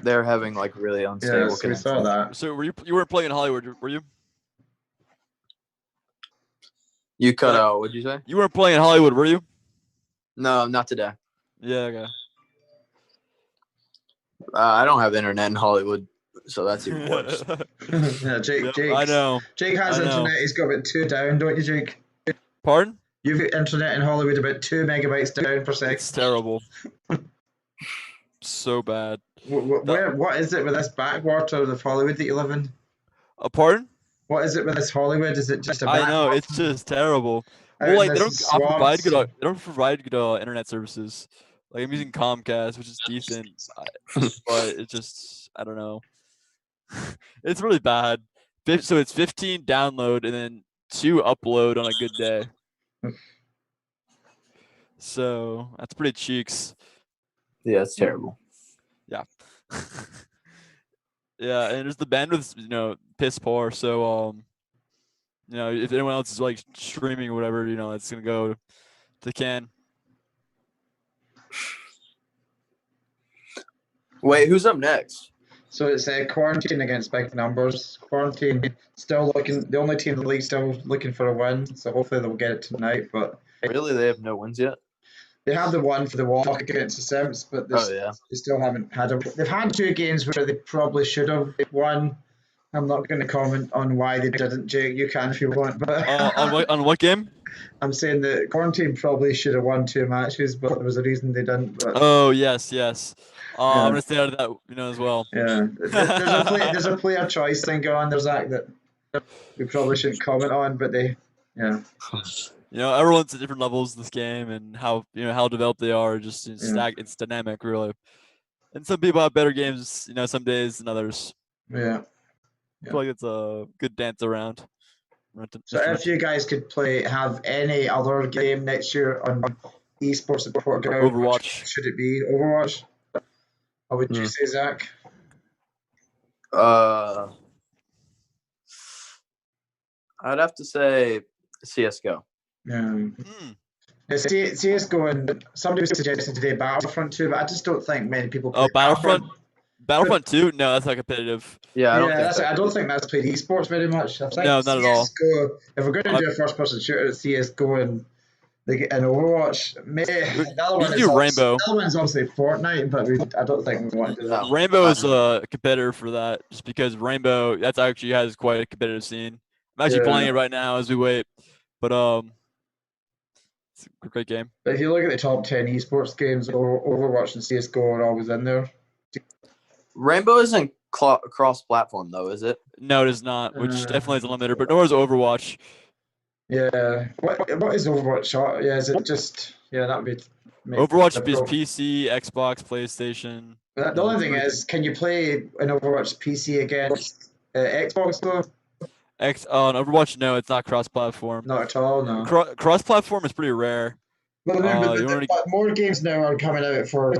They're having like really unstable Yeah, so we connections. saw that. So you weren't playing in Hollywood, were you? You cut out. What'd you say? You weren't playing in Hollywood, were you? No, not today. Yeah. Okay. I don't have internet in Hollywood, so that's even worse. Yeah, Jake. Yep, I know. Jake has I know. internet. He's got about 2 down, don't you, Jake? Pardon? You've got internet in Hollywood about 2 megabytes down per second. It's terrible. So bad. What is it with this backwater of Hollywood that you live in? Pardon? What is it with this Hollywood? Is it just a I know, backwater? it's just terrible. Out Well, in like they this don't provide swamps? good internet services. Like I'm using Comcast, which is decent, but it just I don't know. It's really bad. So it's 15 download and then 2 upload on a good day. So that's pretty cheeks. Yeah, it's terrible. Yeah. Yeah, and there's the bandwidth's piss poor. So if anyone else is like streaming or whatever, it's gonna go to can. Wait, who's up next? So it's QuaranTeam against Big Numbers. QuaranTeam still looking, the only team in the league still looking for a win. So hopefully they'll get it tonight. But Really, they have no wins yet? they have the one for the walk against the Simps, but they still haven't had a. They've had 2 games where they probably should have won. I'm not going to comment on why they didn't, Jake. You can if you want. But On what game? I'm saying that QuaranTeam probably should have won 2 matches, but there was a reason they didn't. But, Oh yes. I'm gonna stay out of that, as well. Yeah, there's a player choice thing going on. There's that we probably shouldn't comment on, but Everyone's at different levels in this game, and how developed they are. Just it's dynamic, really. And some people have better games, some days than others. Yeah. I feel like it's a good dance around. So if you guys could have any other game next year on esports at Porter-Gaud, Overwatch. Should it be Overwatch? Or would you say, Zach? I'd have to say CS:GO. Yeah. CS:GO, and somebody was suggesting today Battlefront 2, but I just don't think many people play Battlefront 2? No, that's not competitive. Yeah, I don't think that's played esports very much. I think no, not at all. If we're going to do a first-person shooter at CS:GO and Overwatch, maybe the other one is Rainbow. The other one's obviously Fortnite, but I don't think we want to do that. Rainbow is a competitor for that, just because Rainbow actually has quite a competitive scene. I'm actually playing it right now as we wait, but it's a great game. But if you look at the top 10 esports games, Overwatch and CS:GO are always in there. Rainbow isn't cross-platform though, is it? No, it is not, which definitely is a limiter. But nor is Overwatch. Yeah. What is Overwatch? Yeah, is it just that would be. Overwatch is PC, Xbox, PlayStation. The only thing is, can you play an Overwatch PC against Xbox though? On Overwatch, no, it's not cross-platform. Not at all, no. Cross-platform is pretty rare. But more games now are coming out for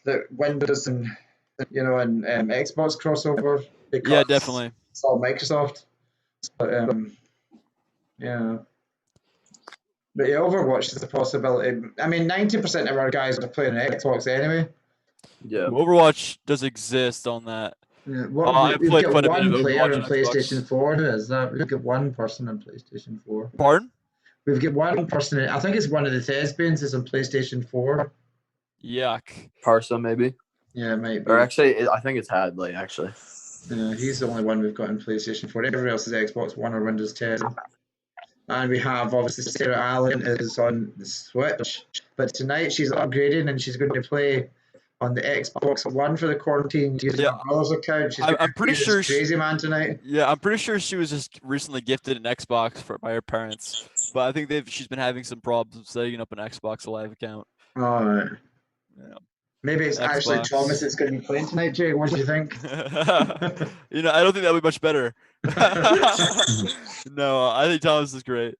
the Windows and Xbox crossover. Yeah, definitely. It's all Microsoft. Yeah. But Overwatch is a possibility. I mean, 90% of our guys are playing on Xbox anyway. Yeah. Overwatch does exist on that. Yeah. I've played quite a bit of player Overwatch on on PlayStation Xbox. 4. Who is that? We've got one person on PlayStation 4. Pardon? We've got one person. I think it's one of the Thespians is on PlayStation 4. Yuck. Parsa, maybe? Yeah, it might be. Or actually, I think it's Hadley, actually. Yeah, he's the only one we've got on PlayStation 4. Everybody else is Xbox One or Windows 10. And we have, obviously, Sarah Allen is on the Switch. But tonight she's upgrading and she's going to play on the Xbox One for the quarantine using her brother's account. I'm pretty sure crazy man tonight. Yeah, I'm pretty sure she was just recently gifted an Xbox by her parents. But I think she's been having some problems setting up an Xbox Live account. All right. Yeah. Maybe it's actually Thomas that's going to be playing tonight, Jake. What do you think? I don't think that would be much better. No, I think Thomas is great.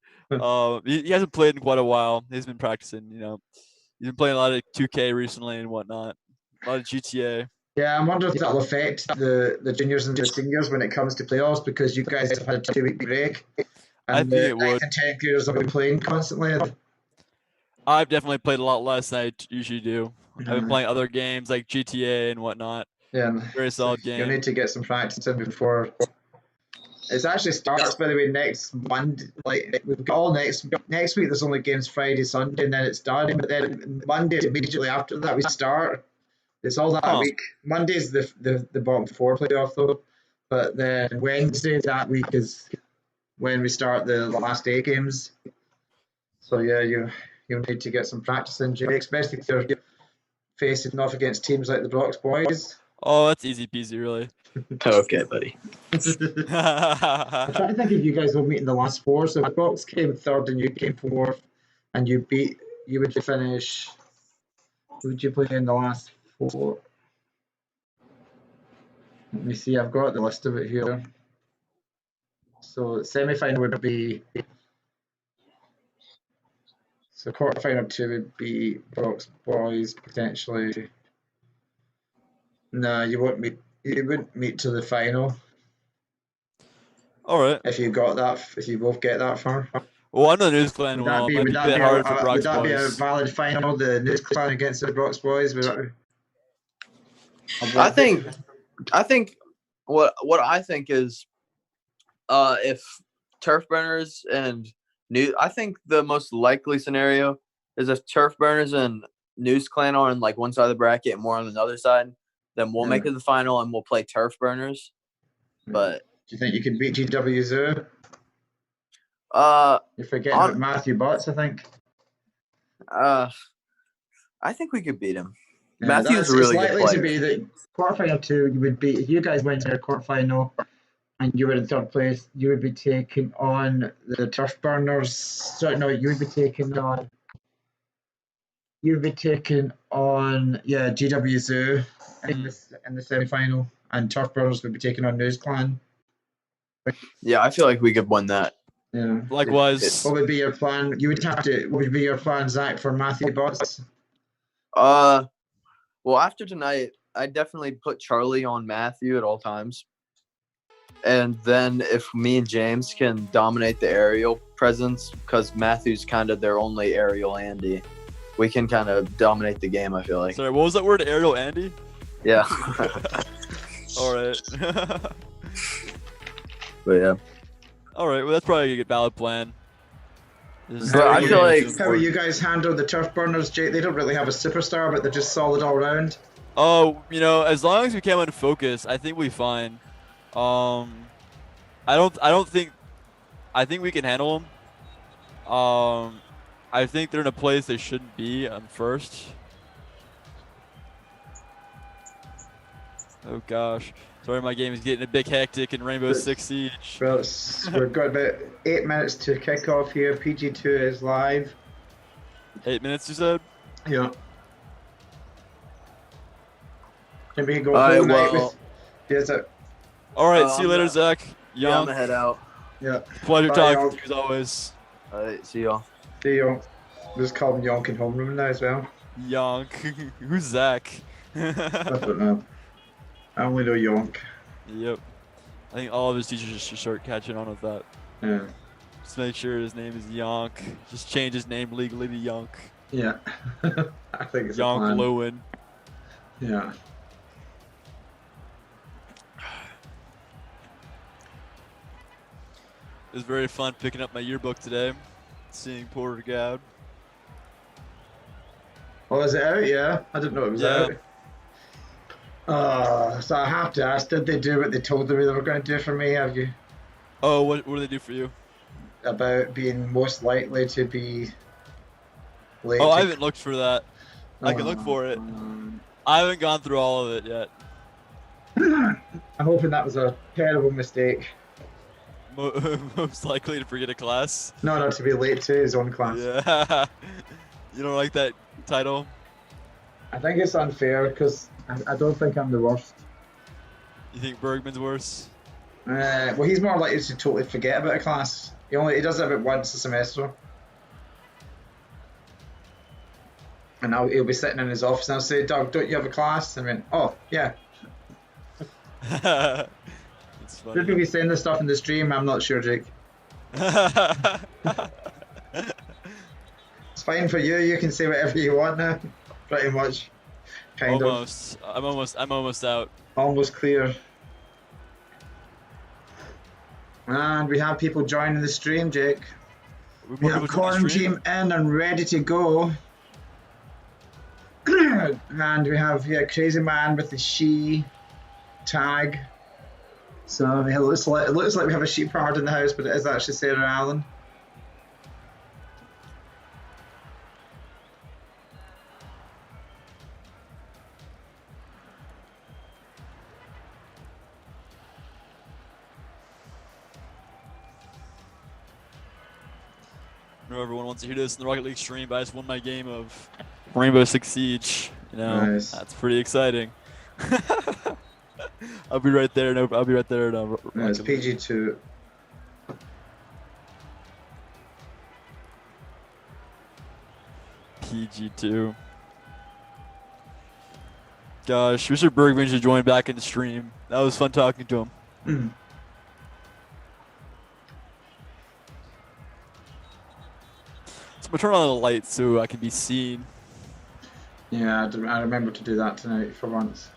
He hasn't played in quite a while. He's been practicing. He's been playing a lot of 2K recently and whatnot. A lot of GTA. Yeah, I wonder if that'll affect the juniors and the seniors when it comes to playoffs because you guys have had a 2-week break. I And think the it would. 9th and 10th graders have been playing constantly. I've definitely played a lot less than I usually do. I've been playing other games like GTA and whatnot. Yeah, Very solid game. You'll need to get some practice in before. It actually starts, by the way, next Monday. Like we've got all next week. There's only games Friday, Sunday, and then it's done. But then Monday immediately after that we start. It's all that week. Monday's the bottom 4 playoff though, but then Wednesday that week is when we start the last 8 games. So yeah, you'll need to get some practice in, Jay, especially if you're facing off against teams like the Bronx Boys. Oh, that's easy peasy, really. Okay, buddy. I'm trying to think if you guys will meet in the last 4. So if Bronx came 3rd and you came 4th, and you would finish. Who would you play in the last 4? Let me see. I've got the list of it here. So semi-final would be. So quarterfinal 2 would be Bronx Boys potentially. No, you won't meet. You wouldn't meet to the final. All right. If you both get that far. Well, I know the News Clan Would that will. be, Might would be a that bit be, hard for would Bronx that be a Boys. valid final? The News Clan against the Bronx Boys. I think what I think is if Turf Burners and I think the most likely scenario is if Turf Burners and News Clan are on like one side of the bracket and more on another side, then we'll make it to the final and we'll play Turf Burners. But do you think you can beat GW Zoo? You're forgetting about Matthew Butts, I think. I think we could beat him. Yeah, Matthew's a really good player. It's likely to be that quarterfinal 2 you would be if you guys went to their quarterfinal and you were in 3rd place, you would be taking on the Turf Burners. So no, you would be taking on GW Zoo in the semi-final, and Turf Burners would be taking on News Clan. Yeah, I feel like we could win that. Yeah. Likewise. What would be your plan? What would be your plan, Zach, for Matthew Butts? Well, after tonight, I definitely put Charlie on Matthew at all times. And then if me and James can dominate the aerial presence, because Matthew's kind of their only aerial Andy, we can kind of dominate the game, I feel like. Sorry, what was that word? Aerial Andy? Yeah. All right. But yeah. All right, well, that's probably a good valid plan. But I feel like how you guys handle the Turf Burners, Jake? They don't really have a superstar, but they're just solid all around. Oh, as long as we come in focus, I think we're fine. I think we can handle them. I think they're in a place they shouldn't be first. Oh gosh. Sorry, my game is getting a bit hectic in Rainbow Six Siege. Well, we've got about 8 minutes to kick off here. PG2 is live. 8 minutes, you said? Yeah. Can we go whole night with... Yes, all right, see you later, Zach. Yonk. Yeah, I'm gonna head out. Yeah. Pleasure Bye, talking Yonk. to you as always. All right, see y'all. See you. Just call him Yonk in homeroom now as well. Yonk. Who's Zach? I don't know. I only know Yonk. Yep. I think all of his teachers should start catching on with that. Yeah. Just make sure his name is Yonk. Just change his name legally to Yonk. Yeah. I think it's Yonk a plan. Lewin. Yeah. It was very fun picking up my yearbook today, seeing Porter-Gaud. Oh, is it out? Yeah. I didn't know it was out. So I have to ask, did they do what they told me they were going to do for me? Have you? Oh, what do they do for you? About being most likely to be late. Oh, I haven't looked for that. I can look for it. I haven't gone through all of it yet. I'm hoping that was a terrible mistake. Most likely to forget a class? No, not to be late to his own class. Yeah. You don't like that title? I think it's unfair because I don't think I'm the worst. You think Bergman's worse? Well, he's more likely to totally forget about a class. He does it about once a semester. And he'll be sitting in his office and I'll say, Doug, don't you have a class? And I went, oh, yeah. It's funny. Should we be saying this stuff in the stream? I'm not sure, Jake. It's fine for you. You can say whatever you want now. Pretty much. Kind almost. I'm almost out. Almost clear. And we have people joining the stream, Jake. We have QuaranTeam in and ready to go. And we have Crazy Man with the she tag. So it looks like we have a sheep herd in the house, but it is actually Sarah Allen. I know everyone wants to hear this in the Rocket League stream, but I just won my game of Rainbow Six Siege. You know, nice. That's pretty exciting. I'll be right there. No, I'll be right there. No, it's PG2. PG2. Gosh, Mr. Bergman should join back in the stream. That was fun talking to him. So I'm gonna turn on the lights so I can be seen. Yeah, I remember to do that tonight for once.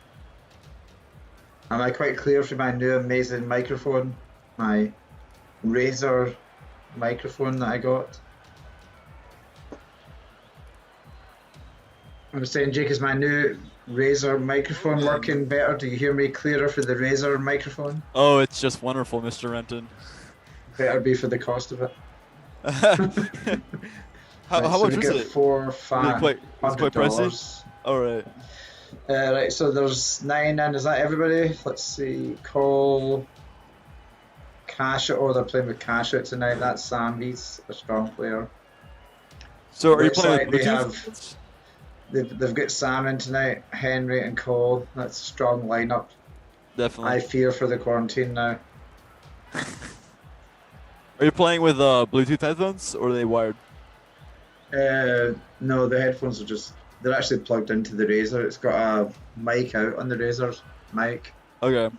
Am I quite clear for my new amazing microphone? My Razer microphone that I got? I was saying, Jake, is my new Razer microphone working better? Do you hear me clearer for the Razer microphone? Oh, it's just wonderful, Mr. Renton. Better be for the cost of it. How much is it? $4, $500. It's quite pricey? Alright. Right, so there's 9 in. Is that everybody? Let's see. Cole, Cash. Oh, they're playing with Cash out tonight. That's Sam. He's a strong player. So are you playing with Bluetooth? They've got Sam in tonight, Henry and Cole. That's a strong lineup. Definitely. I fear for the quarantine now. Are you playing with Bluetooth headphones or are they wired? No, the headphones are they're actually plugged into the Razer. It's got a mic out on the Razer's mic. Okay.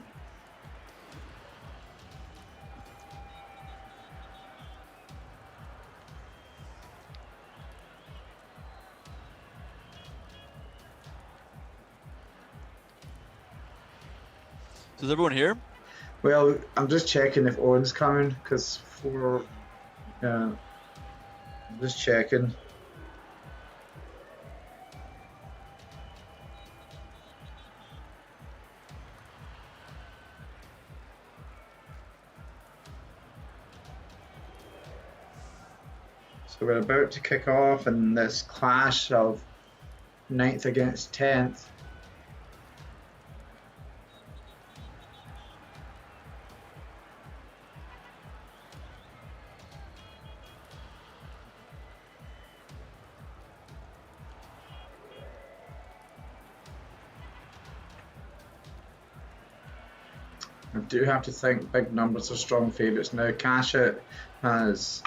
So is everyone here? Well, I'm just checking if Owen's coming, because I'm just checking. So we're about to kick off in this clash of 9th against 10th. I do have to think Big Numbers are strong favourites now. Cash It has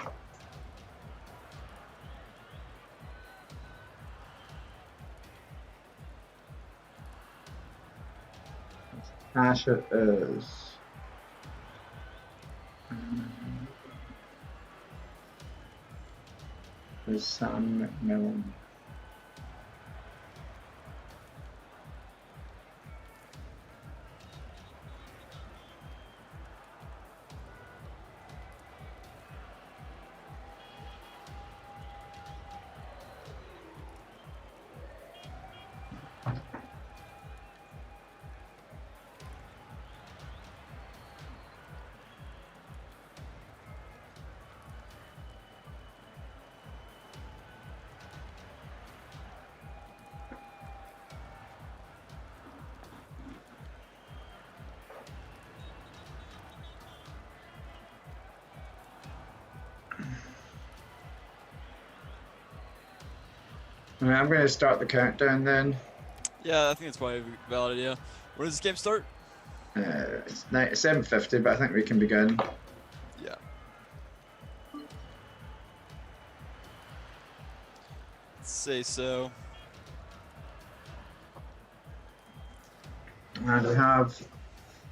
Cash It is Sam McMillan. I'm going to start the countdown then. Yeah, I think it's probably a valid idea. When does this game start? It's 7:50, but I think we can begin. Yeah. say so. And we have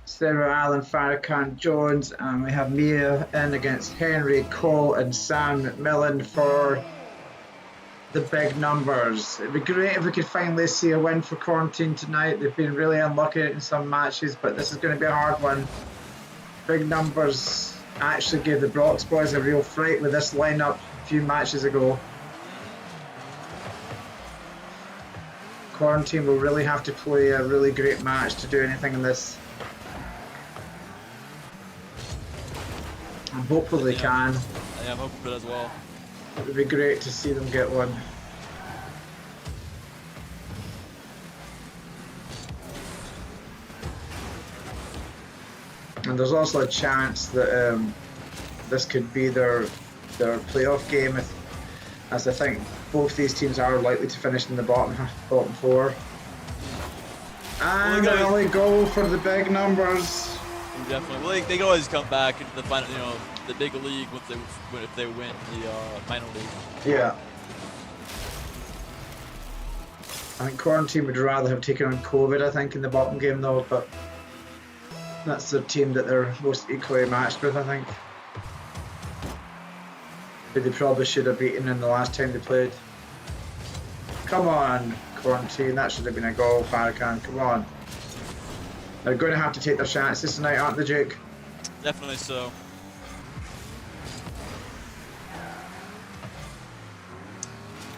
Sarah Allen, Farrakhan Jones, and we have Mia in against Henry Cole and Sam McMillan for the big numbers. It'd be great if we could finally see a win for QuaranTeam tonight. They've been really unlucky in some matches, but this is going to be a hard one. Big numbers actually gave the Brox boys a real fright with this lineup a few matches ago. QuaranTeam will really have to play a really great match to do anything in this. And hopefully they can. Yeah, I'm hoping for it as well. It would be great to see them get one. And there's also a chance that this could be their playoff game, as I think both these teams are likely to finish in the bottom four. And an early goal for the big numbers. Definitely. Well, they can always come back into the final, the big league if they win the minor league. Yeah. I think QuaranTeam would rather have taken on COVID, I think, in the bottom game though, but that's the team that they're most equally matched with, I think. Who they probably should have beaten in the last time they played. Come on, QuaranTeam, that should have been a goal, Farrakhan, come on. They're going to have to take their chances tonight, aren't they, Jake? Definitely so.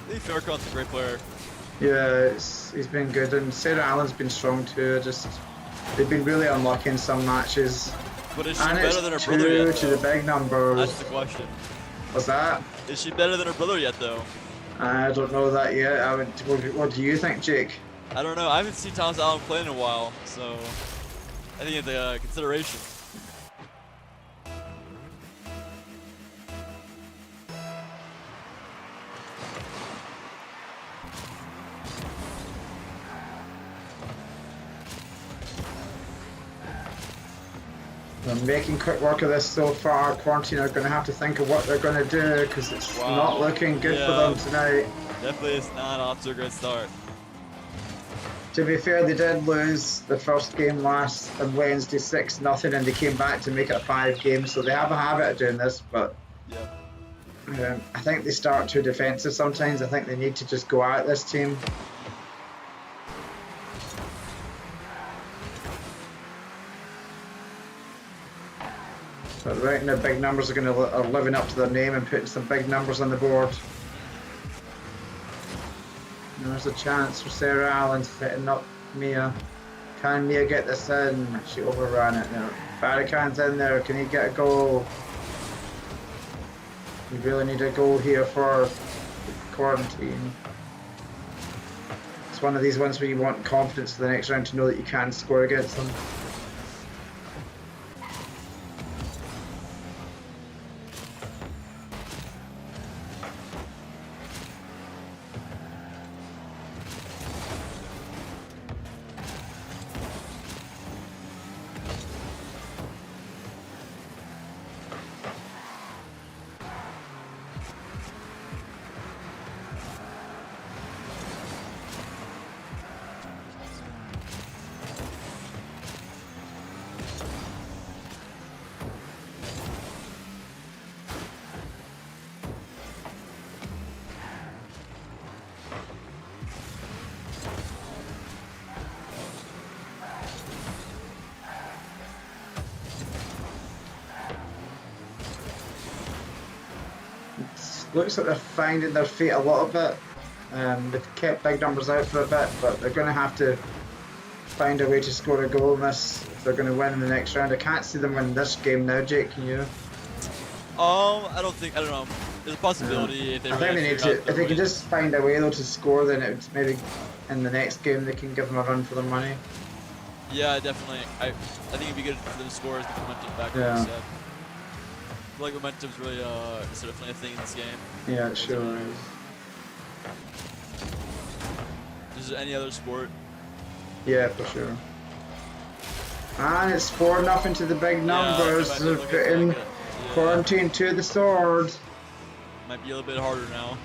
I think Farrakhan's a great player. Yeah, he's been good, and Sarah Allen's been strong too. They've been really unlucky in some matches. But is she better than her brother yet? To the big numbers. That's the question. What's that? Is she better than her brother yet, though? I don't know that yet. What do you think, Jake? I don't know. I haven't seen Thomas Allen play in a while, so I think it's a consideration. They're making quick work of this so far. QuaranTeam are going to have to think of what they're going to do because it's not looking good for them tonight. Definitely it's not off to a great start. To be fair, they did lose the first game last on Wednesday 6-0 and they came back to make it a 5 game, so they have a habit of doing this, but I think they start too defensive sometimes. I think they need to just go at this team. But right now, big numbers are living up to their name and putting some big numbers on the board. And there's a chance for Sarah Allen setting up Mia. Can Mia get this in? She overran it now. Farrakhan's in there. Can he get a goal? You really need a goal here for QuaranTeam. It's one of these ones where you want confidence for the next round to know that you can score against them. Looks like they're finding their feet a little bit. They've kept big numbers out for a bit, but they're going to have to find a way to score a goal in this if they're going to win in the next round. I can't see them win this game now, Jake, can you? I don't know. There's a possibility if they I think they need to. If they can just find a way though to score, then it's maybe in the next game they can give them a run for their money. Yeah, definitely. I think it'd be good for them to score as the momentum back. Yeah. I feel like momentum's really is definitely a thing in this game. Yeah, it sure is. Is there any other sport? Yeah, for sure. And it's 4-0 to the big numbers. They're putting QuaranTeam to the sword. Might be a little bit harder now.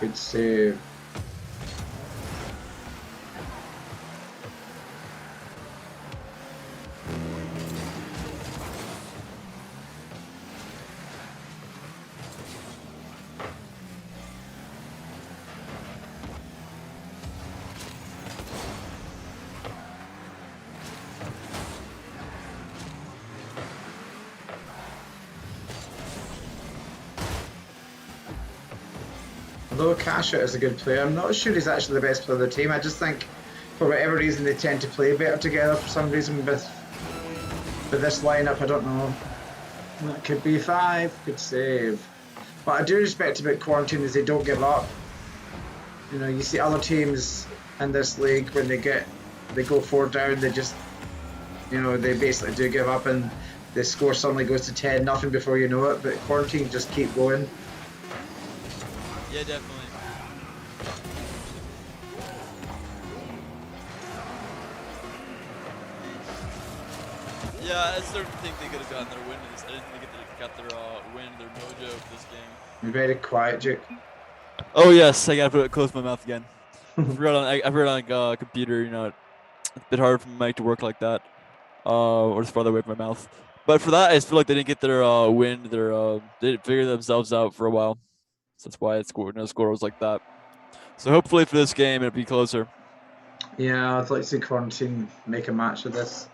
Good save. Although Casher is a good player, I'm not sure he's actually the best player of the team. I just think, for whatever reason, they tend to play better together for some reason with this lineup. I don't know. That could be 5. Good save. But I do respect about QuaranTeam is they don't give up. You know, you see other teams in this league when they go 4 down, they just, you know, they basically do give up and the score suddenly goes to 10-0 before you know it. But QuaranTeam just keep going. Yeah, definitely. Yeah, I started to think they could have gotten their win. I didn't think they got their win, their mojo for this game. You're very quiet, Jake. Oh yes, I gotta put it close to my mouth again. I forgot on computer. You know, it's a bit hard for my mic to work like that, or it's farther away from my mouth. But for that, I just feel like they didn't get their win. They didn't figure themselves out for a while. So that's why the score was like that. So hopefully for this game it'll be closer. Yeah, I'd like to see QuaranTeam make a match of this.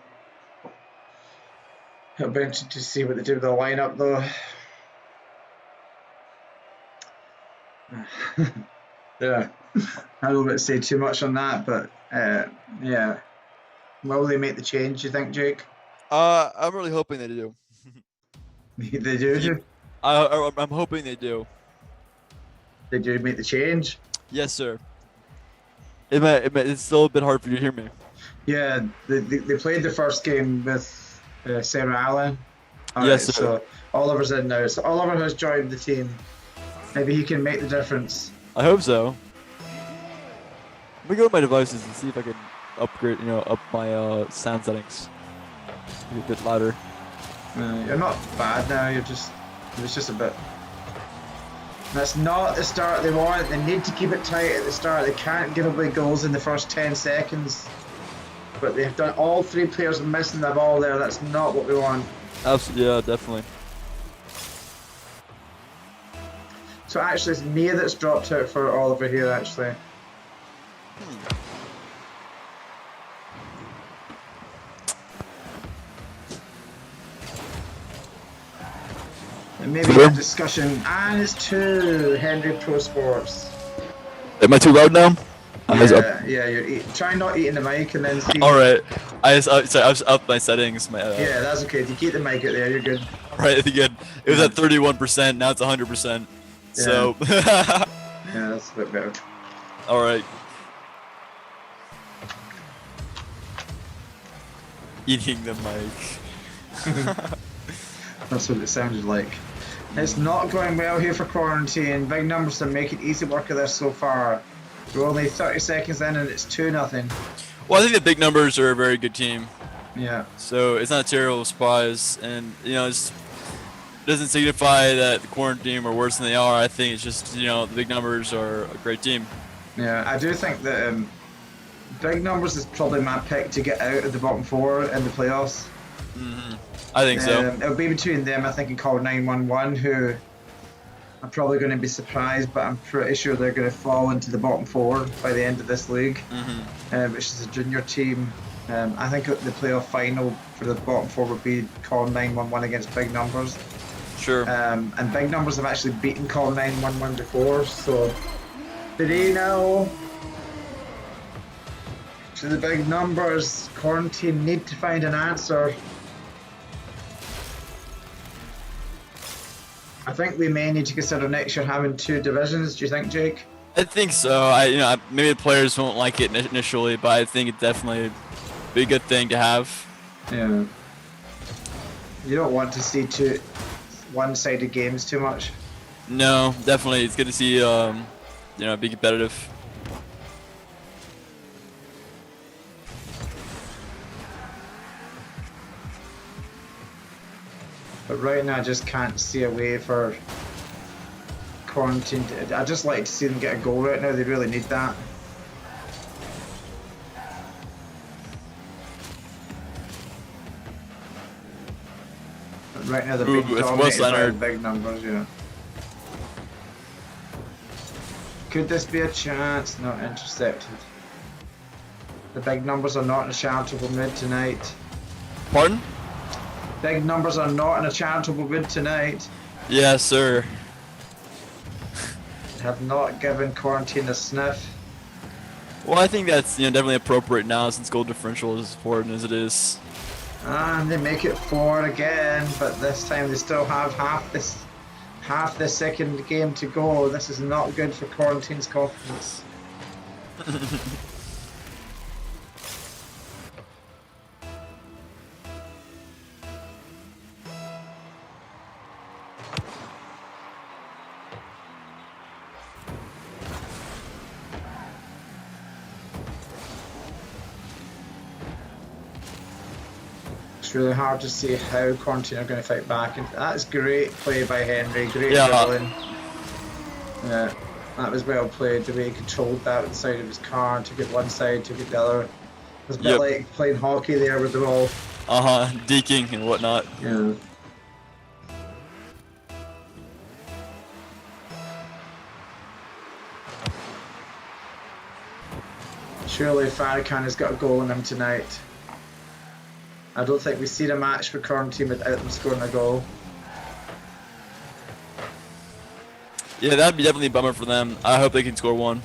It'll be interesting to see what they do with the lineup, though. Yeah, I don't want to say too much on that, but yeah. Will they make the change, you think, Jake? I'm really hoping they do. They do? I'm hoping they do. They do make the change? Yes, sir. It's still a bit hard for you to hear me. Yeah, they played the first game with Sarah Allen. Yes, sir. So Oliver's in now. So Oliver has joined the team. Maybe he can make the difference. I hope so. Let me go to my devices and see if I can upgrade, up my sound settings. Be a bit louder. You're not bad now. It's just a bit. That's not the start they want. They need to keep it tight at the start. They can't give away goals in the first 10 seconds. But they've done, all 3 players are missing the ball there. That's not what we want. Absolutely, yeah, definitely. So actually, it's Mia that's dropped out for Oliver here. Actually. And maybe a discussion. And it's 2 Henry Pro Sports. Am I too loud now? Yeah, you're try not eating the mic and then see. All right, I was up my settings. Yeah, that's okay. If you keep the mic out there, you're good. All right, good. It was at 31%. Now it's 100%. Yeah. So. Yeah, that's a bit better. All right. Eating the mic. That's what it sounded like. It's not going well here for QuaranTeam. Big Numbers are making easy work of this so far. We're only 30 seconds in and it's 2-0. Well, I think the Big Numbers are a very good team. Yeah. So it's not a terrible surprise, and it doesn't signify that the QuaranTeam are worse than they are. I think it's just the Big Numbers are a great team. Yeah, I do think that Big Numbers is probably my pick to get out of the bottom 4 in the playoffs. I think so. It'll be between them, I think, and Call 911, who I'm probably going to be surprised, but I'm pretty sure they're going to fall into the bottom 4 by the end of this league, which is a junior team. I think the playoff final for the bottom 4 would be Call 911 against Big Numbers. Sure. And Big Numbers have actually beaten Call 911 before, so 3-0 to the Big Numbers. QuaranTeam need to find an answer. I think we may need to consider next year having 2 divisions. Do you think, Jake? I think so. Maybe the players won't like it initially, but I think it definitely be a good thing to have. Yeah. You don't want to see 2 one-sided games too much. No, definitely. It's good to see, be competitive. But right now, I just can't see a way for Quarantine. I'd just like to see them get a goal right now. They really need that. But right now, the big dominated by the big numbers. Yeah. Could this be a chance? Not intercepted. The big numbers are not in a charitable mood tonight. Pardon? Big numbers are not in a charitable mood tonight. Yes, sir. Have not given Quarantine a sniff. Well, I think that's definitely appropriate now since goal differential is as important as it is. And they make it 4 again, but this time they still have half the second game to go. This is not good for Quarantine's confidence. It's really hard to see how Quarantine are going to fight back. And that's great play by Henry. Great dribbling. Yeah, that was well played. The way he controlled that with the side of his car, took it one side, took it the other. It was a bit like playing hockey there with the ball. Deking and whatnot. Yeah. Surely Farrakhan has got a goal in him tonight. I don't think we've seen a match for Quarantine without them scoring a goal. Yeah, that'd be definitely a bummer for them. I hope they can score one.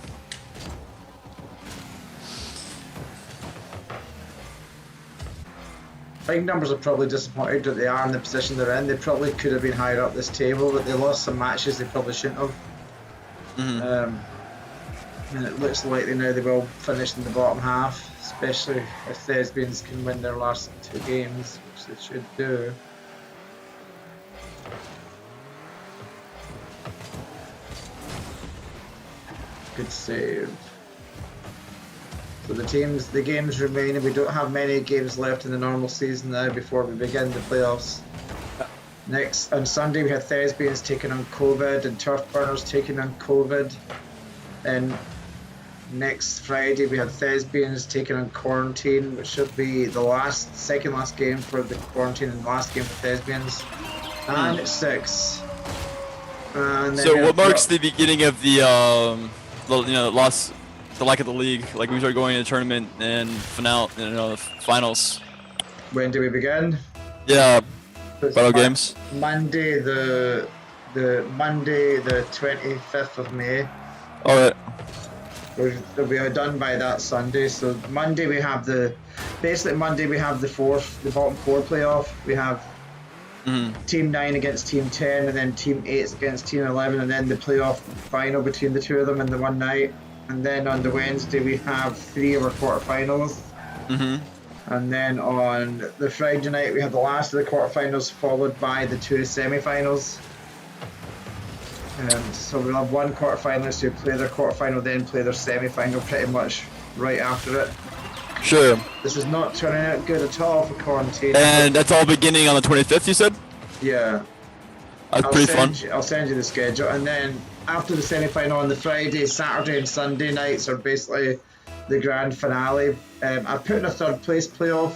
Big numbers are probably disappointed that they are in the position they're in. They probably could have been higher up this table, but they lost some matches they probably shouldn't have. And it looks likely now they will finish in the bottom half, especially if Thespians can win their last 2 games, which they should do. Good save. So the games remain, and we don't have many games left in the normal season now before we begin the playoffs. Next, on Sunday, we had Thespians taking on COVID and Turf Burners taking on COVID. And next Friday, we have Thespians taking on Quarantine, which should be the second last game for the Quarantine and last game for Thespians. And it's 6. And then so what marks the beginning of the loss, the lack of the league? Like we start going to the tournament and the finals. When do we begin? Yeah, final games. Monday the 25th of May. All right. They'll be done by that Sunday. So Monday we have the bottom 4 playoff. We have Team 9 against Team 10, and then Team 8 against Team 11, and then the playoff final between the 2 of them in the one night. And then on the Wednesday we have 3 of our quarterfinals. And then on the Friday night we have the last of the quarterfinals, followed by the 2 semi-finals. So we'll have 1 quarterfinalist who play their quarterfinal, then play their semi-final pretty much right after it. Sure. This is not turning out good at all for Quarantine. And that's all beginning on the 25th, you said? Yeah. That's pretty fun. I'll send you the schedule. And then after the semi-final on the Friday, Saturday and Sunday nights are basically the grand finale. I put in a 3rd place playoff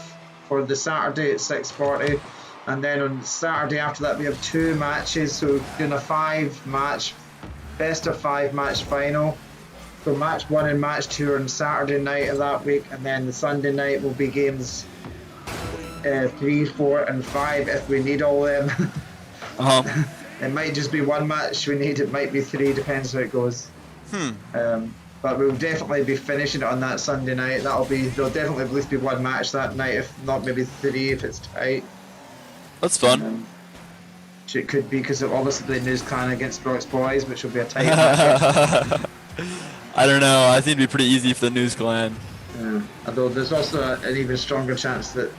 for the Saturday at 6:40. And then on Saturday after that we have 2 matches, so we're doing a 5-match, best of 5 match final. So match 1 and match 2 are on Saturday night of that week, and then the Sunday night will be games 3, 4 and 5 if we need all them. It might just be 1 match we need, it might be 3, depends how it goes. But we'll definitely be finishing it on that Sunday night. There'll definitely at least be 1 match that night, if not maybe 3 if it's tight. That's fun. Which it could be because of obviously the News Clan against Brock's Boys, which will be a tight match. I don't know. I think it'd be pretty easy for the News Clan. Although there's also an even stronger chance that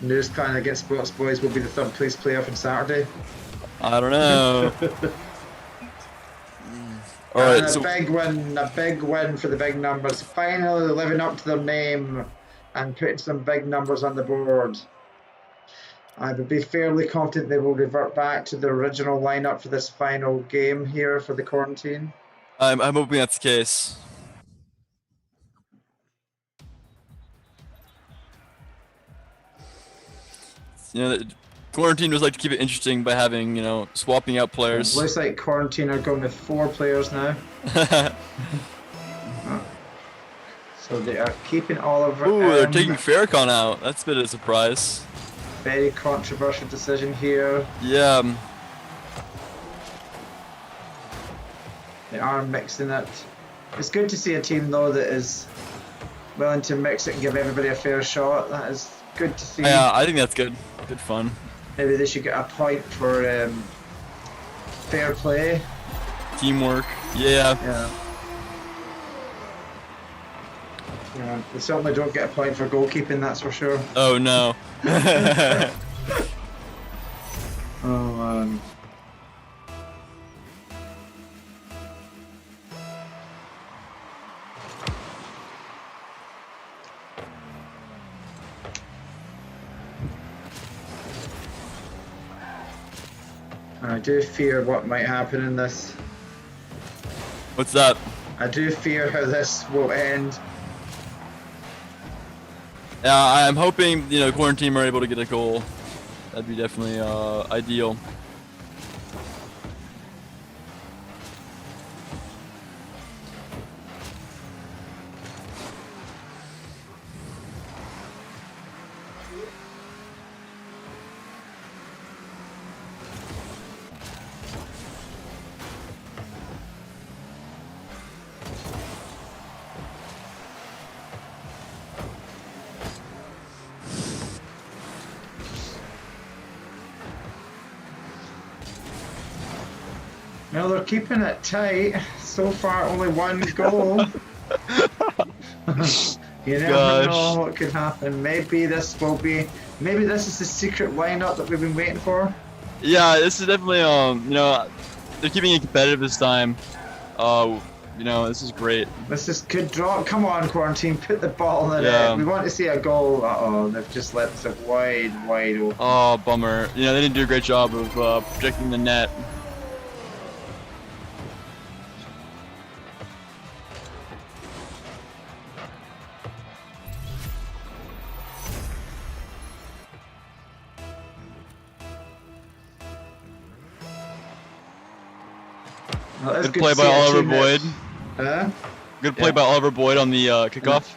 News Clan against Brock's Boys will be the 3rd place playoff on Saturday. I don't know. All right, a big win for the big numbers. Finally living up to their name and putting some big numbers on the board. I would be fairly confident they will revert back to the original lineup for this final game here for the quarantine. I'm hoping that's the case. You know, quarantine does like to keep it interesting by having, you know, swapping out players. It looks like quarantine are going with 4 players now. So they are keeping Oliver. Ooh, they're taking Farrakhan out. That's a bit of a surprise. Very controversial decision here. Yeah. They are mixing it. It's good to see a team though that is willing to mix it and give everybody a fair shot. That is good to see. Yeah, I think that's good. Good fun. Maybe they should get a point for fair play. Teamwork. Yeah. Yeah, they certainly don't get a point for goalkeeping, that's for sure. Oh no. Oh man. I do fear what might happen in this. What's that? I do fear how this will end. Yeah, I'm hoping, you know, quarantine are able to get a goal. That'd be definitely ideal. No, they're keeping it tight. So far, only 1 goal. You never know what could happen. Maybe this will be. Maybe this is the secret lineup that we've been waiting for. Yeah, this is definitely you know, they're keeping it competitive this time. You know, this is great. This is good draw. Come on, quarantine, put the ball in the net. We want to see a goal. Uh-oh, they've just let this wide open. Oh, bummer. You know, they didn't do a great job of protecting the net. Well, good play by Oliver Boyd. Good play Yeah. by Oliver Boyd on the kickoff.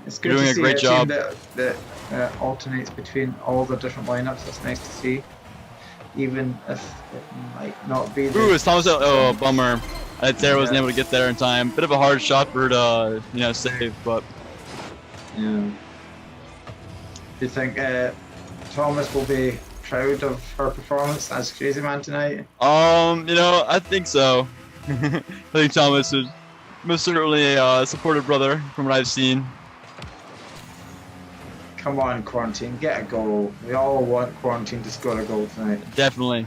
It's good You're doing to a see great job. team that alternates between all the different lineups. That's nice to see, even if it might not be. Ooh, it's Thomas. Oh, bummer. Sarah wasn't able to get there in time. Bit of a hard shot for her to, you know, save, but. Yeah. Do you think Thomas will be proud of her performance as Crazy Man tonight? You know, I think so. I think Thomas is most certainly a supportive brother from what I've seen. Come on, Quarantine, get a goal. We all want Quarantine to score a goal tonight. Definitely.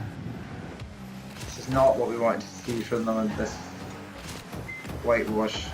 This is not what we wanted to see from them in this whitewash.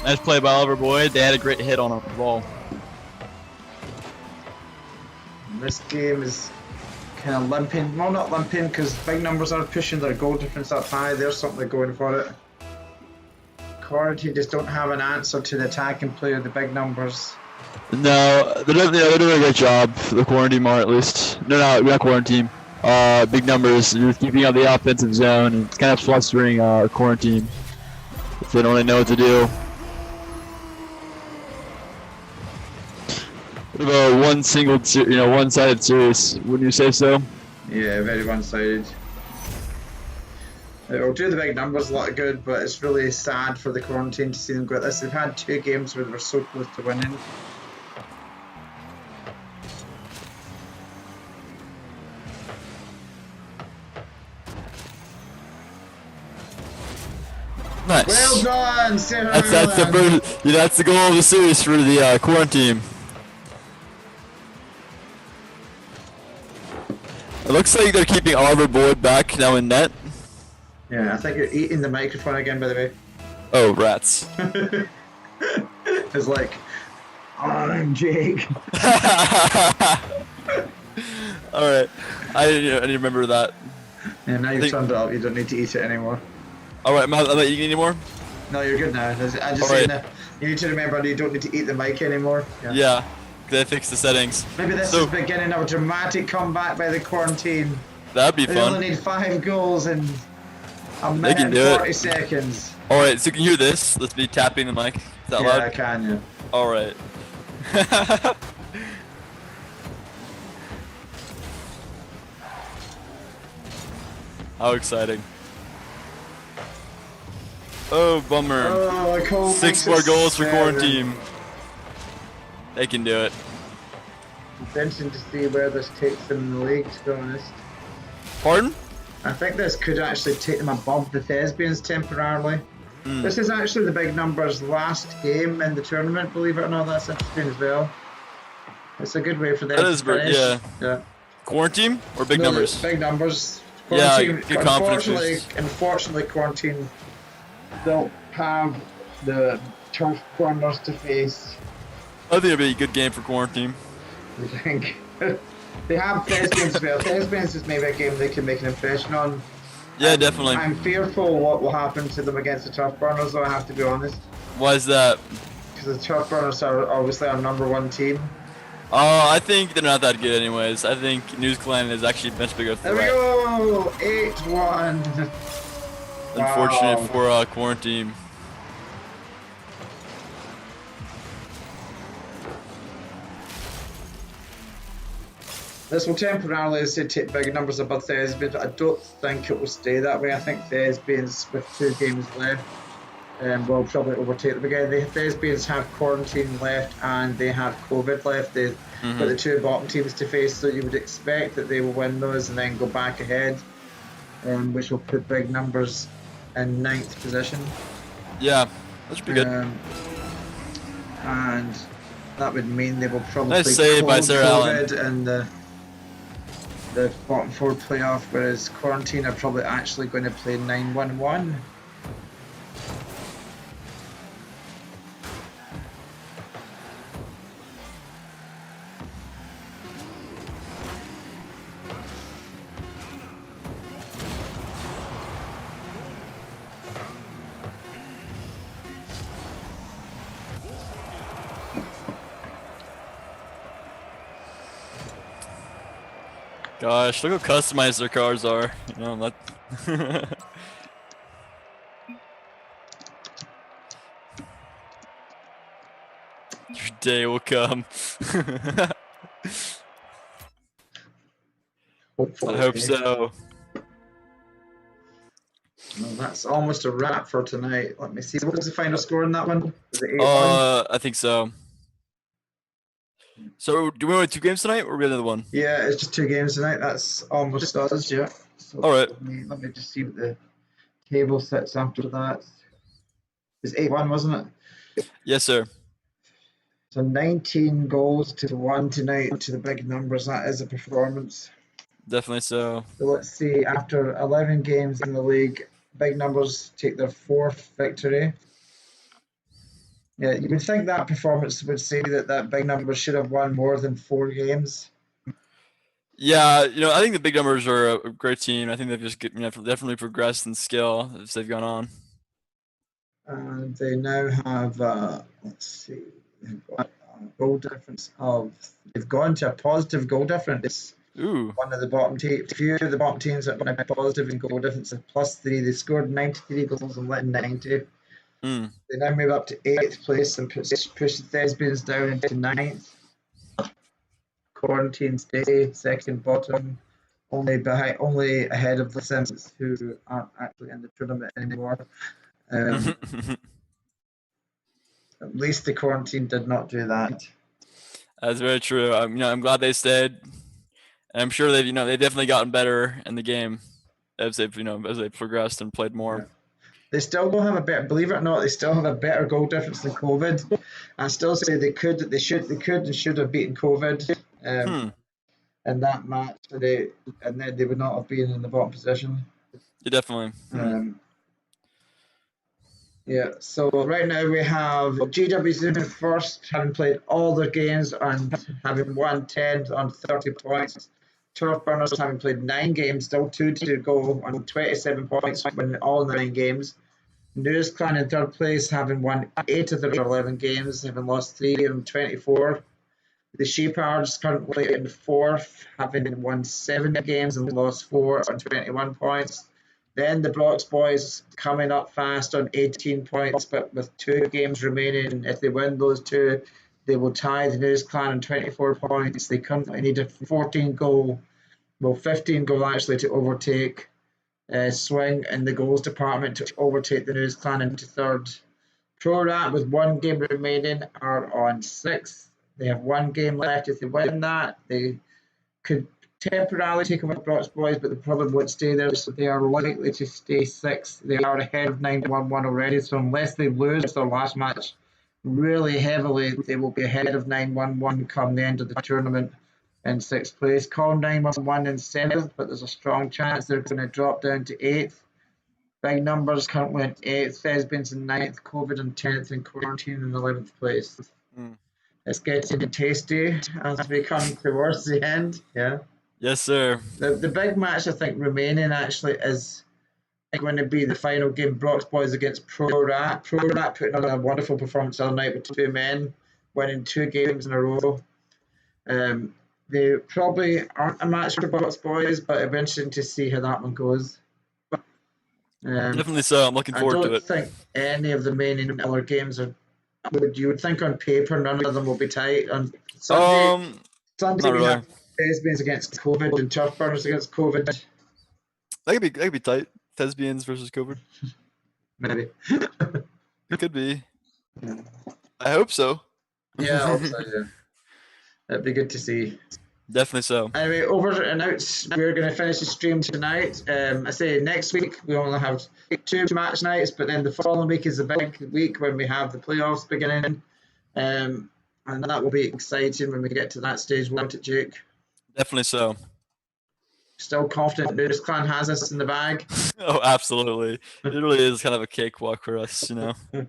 Nice play by Oliver Boyd. They had a great hit on the ball. This game is kind of limping. Well, not limping because Big Numbers are pushing their goal difference up high. There's something going for it. Quarantine just don't have an answer to the attacking play of the Big Numbers. No, they're doing a great job. The quarantine are at least. No, not quarantine. Big Numbers. They're keeping out the offensive zone, and it's kind of frustrating quarantine if they don't really know what to do. Bit of a one-sided series, wouldn't you say so? Yeah, very one-sided. It'll do the big numbers a lot of good, but it's really sad for the Quarantine to see them go at this. They've had 2 games where they were so close to winning. Nice. Well done, Sarah. That's the goal of the series for the Quarantine. It looks like they're keeping Oliver Boyd back now in net. Yeah, I think you're eating the microphone again, by the way. Oh, rats. It's like, I'm Jake. Alright. I didn't remember that. Yeah, now you've turned it up, you don't need to eat it anymore. Alright, I'm not eating anymore? No, you're good now. I just saying that you need to remember you don't need to eat the mic anymore. Yeah, they fixed the settings. Maybe this is the beginning of a dramatic comeback by the Quarantine. That'd be They fun. only need 5 goals in a They minute can and do 40 it. seconds. Alright, so you can hear this. Let's be tapping the mic. Is that Yeah, loud? I can, yeah. Alright. How exciting. Oh, bummer. Oh, I call 6 more goals for Quarantine. They can do it. It's interesting to see where this takes them in the league, to be honest. Pardon? I think this could actually take them above the Thespians temporarily. This is actually the Big Numbers' last game in the tournament, believe it or not. That's interesting as well. It's a good way for them That to is very, finish. yeah. Quarantine or Big No, Numbers? Big Numbers. Yeah, good confidence Unfortunately, Quarantine don't have the turf corners to face. I think it'll be a good game for Quarantine. I think. They have Thespians as well. Thespians is maybe a game they can make an impression on. Yeah, definitely. I'm fearful what will happen to them against the Turf Burners, though, I have to be honest. Why is that? Because the Turf Burners are obviously our #1 team. Oh, I think they're not that good anyways. I think News Clan is actually much bigger There threat. we go! 8-1. Unfortunate Wow. for Quarantine. This will temporarily take Big Numbers above Thespians, but I don't think it will stay that way. I think Thespians, with 2 games left, will probably overtake them again. The Thespians have Quarantine left and they have COVID left. They've got the 2 bottom teams to face, so you would expect that they will win those and then go back ahead, which will put Big Numbers in 9th position. Yeah, that should be good. And that would mean they will probably Nice save by Sarah Allen. COVID in the bottom 4 playoff, whereas Quarantine are probably actually going to play 9-1-1. Gosh, look how customized their cars are. You know, that. Your day will come. Hopefully. I hope so. Well, that's almost a wrap for tonight. Let me see. What was the final score in that one? Was it 8-1? I think so. So, do we win 2 games tonight, or we have another one? Yeah, it's just 2 games tonight. That's almost us, yeah. So All right. Let me just see what the table sits after that. It's 8-1, wasn't it? Yes, sir. So 19 goals to 1 tonight to the Big Numbers. That is a performance. Definitely so. So let's see. After 11 games in the league, Big Numbers take their 4th victory. Yeah, you would think that performance would say that Big Numbers should have won more than 4 games. Yeah, you know, I think the Big Numbers are a great team. I think they've just definitely progressed in skill as they've gone on. And they now have, let's see, they've got a goal difference of, they've gone to a positive goal difference. Ooh. One of the bottom teams, few of the bottom teams that went positive in goal difference of +3. They scored 93 goals and let in 90. They now move up to 8th place and push the Thespians down into 9th. Quarantine stay 2nd bottom. only ahead of the Sims, who aren't actually in the tournament anymore. At least the quarantine did not do that. That's very true. I'm glad they stayed. And I'm sure they've definitely gotten better in the game as they've progressed and played more. Yeah. They still don't have a better, believe it or not, they still have a better goal difference than COVID. I still say they could and should have beaten COVID in that match. And then they would not have been in the bottom position. Yeah, definitely. Yeah, so right now we have GW's in first, having played all their games and having won 10 on 30 points. Turf Burners having played 9 games, still 2 to go on 27 points, winning all 9 games. News Clan in third place, having won 8 of their 11 games, having lost 3 on 24. The Sheepards currently in fourth, having won 7 games and lost 4 on 21 points. Then the Brox Boys coming up fast on 18 points, but with 2 games remaining. If they win those 2, they will tie the News Clan on 24 points. They currently need a 15 goal actually, to overtake Swing in the goals department to overtake the News Clan into third. Pro Rat, with 1 game remaining, are on 6th. They have 1 game left. If they win that, they could temporarily take away the Brox Boys, but they probably won't stay there, so they are likely to stay 6th. They are ahead of 911 already, so unless they lose their last match really heavily, they will be ahead of 911 come the end of the tournament in 6th place. Call 911 in 7th, but there's a strong chance they're going to drop down to 8th. Big Numbers currently in 8th, Thespians in 9th, COVID in 10th, and QuaranTeam in 11th place. It's getting tasty as we come towards the end. Yeah. Yes, sir. The big match, I think, remaining actually is going to be the final game, Brox Boys against Pro Rat. Pro Rat putting on a wonderful performance the other night with 2 men, winning 2 games in a row. They probably aren't a match for Brox Boys, but it'll be interesting to see how that one goes. Definitely so. I'm looking forward to it. I don't think any of the main other games are. You would think on paper none of them will be tight. On Sunday we have Thespians against COVID and Turf Burners against COVID. That could be tight. Thespians versus COVID. Maybe. It could be. Yeah. I hope so. Yeah, I hope so, yeah. That'd be good to see. Definitely so. Anyway, over and out. We're going to finish the stream tonight. I say next week we only have 2 match nights, but then the following week is a big week when we have the playoffs beginning. And that will be exciting when we get to that stage, won't it, Jake? Definitely so. Still confident News Clan has us in the bag? Oh, absolutely. It really is kind of a cakewalk for us, You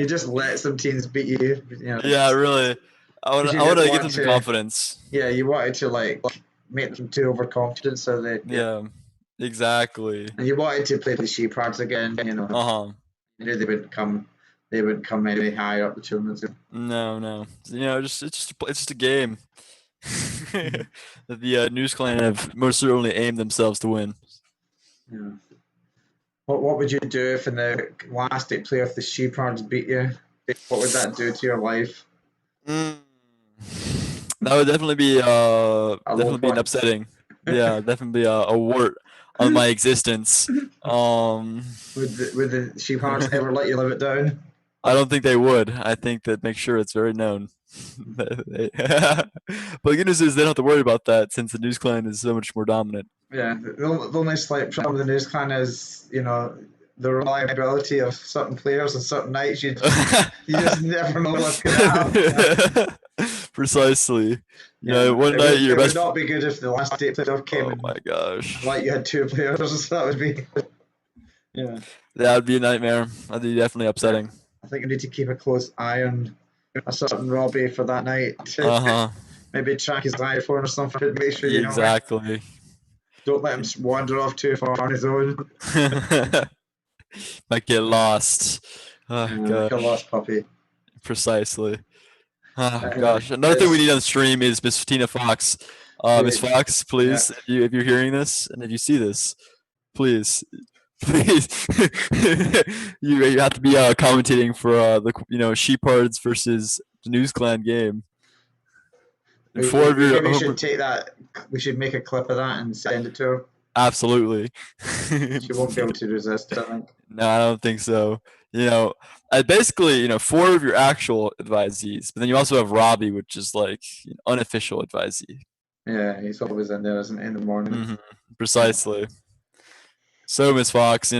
just let some teams beat you. Yeah, really. I want to give them some confidence. Yeah, you wanted to make them too overconfident, so that yeah, exactly. And you wanted to play the Sheepards again, You knew they wouldn't come. They wouldn't come any higher up the tournament. No. It's just a game. That the News Clan have most certainly aimed themselves to win. Yeah. What would you do if in the last 8 playoff the Sheepards beat you? What would that do to your life? That would definitely be an upsetting. Yeah, definitely a wart on my existence. Would the Sheepards ever let you live it down? I don't think they would. I think that make sure it's very known. But the good news is they don't have to worry about that since the News Clan is so much more dominant. Yeah, the only slight problem with the News Clan is, the reliability of certain players on certain nights. You just never know what's going to happen. Precisely. One night your best. It would not be good if the last 8 playoff came. Oh my gosh! Like you had 2 players, that would be. Yeah. That would be a nightmare. That'd be definitely upsetting. I think you need to keep a close eye on a certain Robbie for that night. Maybe track his iPhone or something. Make sure you exactly. Don't let him wander off too far on his own. Might get lost. Oh, like a lost puppy. Precisely. Oh, gosh. Another thing we need on the stream is Miss Tina Fox. Miss Fox, please, if you're hearing this and if you see this, please, you have to be commentating for the Sheepards versus the News Clan game. And 4 of your Maybe we should take that. We should make a clip of that and send it to her. absolutely. She won't be able to resist it, I think. No, I don't think so. Basically, 4 of your actual advisees, but then you also have Robbie, which is like an unofficial advisee. Yeah, he's always in there, isn't he, in the morning? Mm-hmm. Precisely. So, Miss Fox,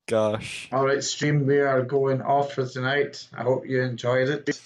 gosh. All right, stream, we are going off for tonight. I hope you enjoyed it.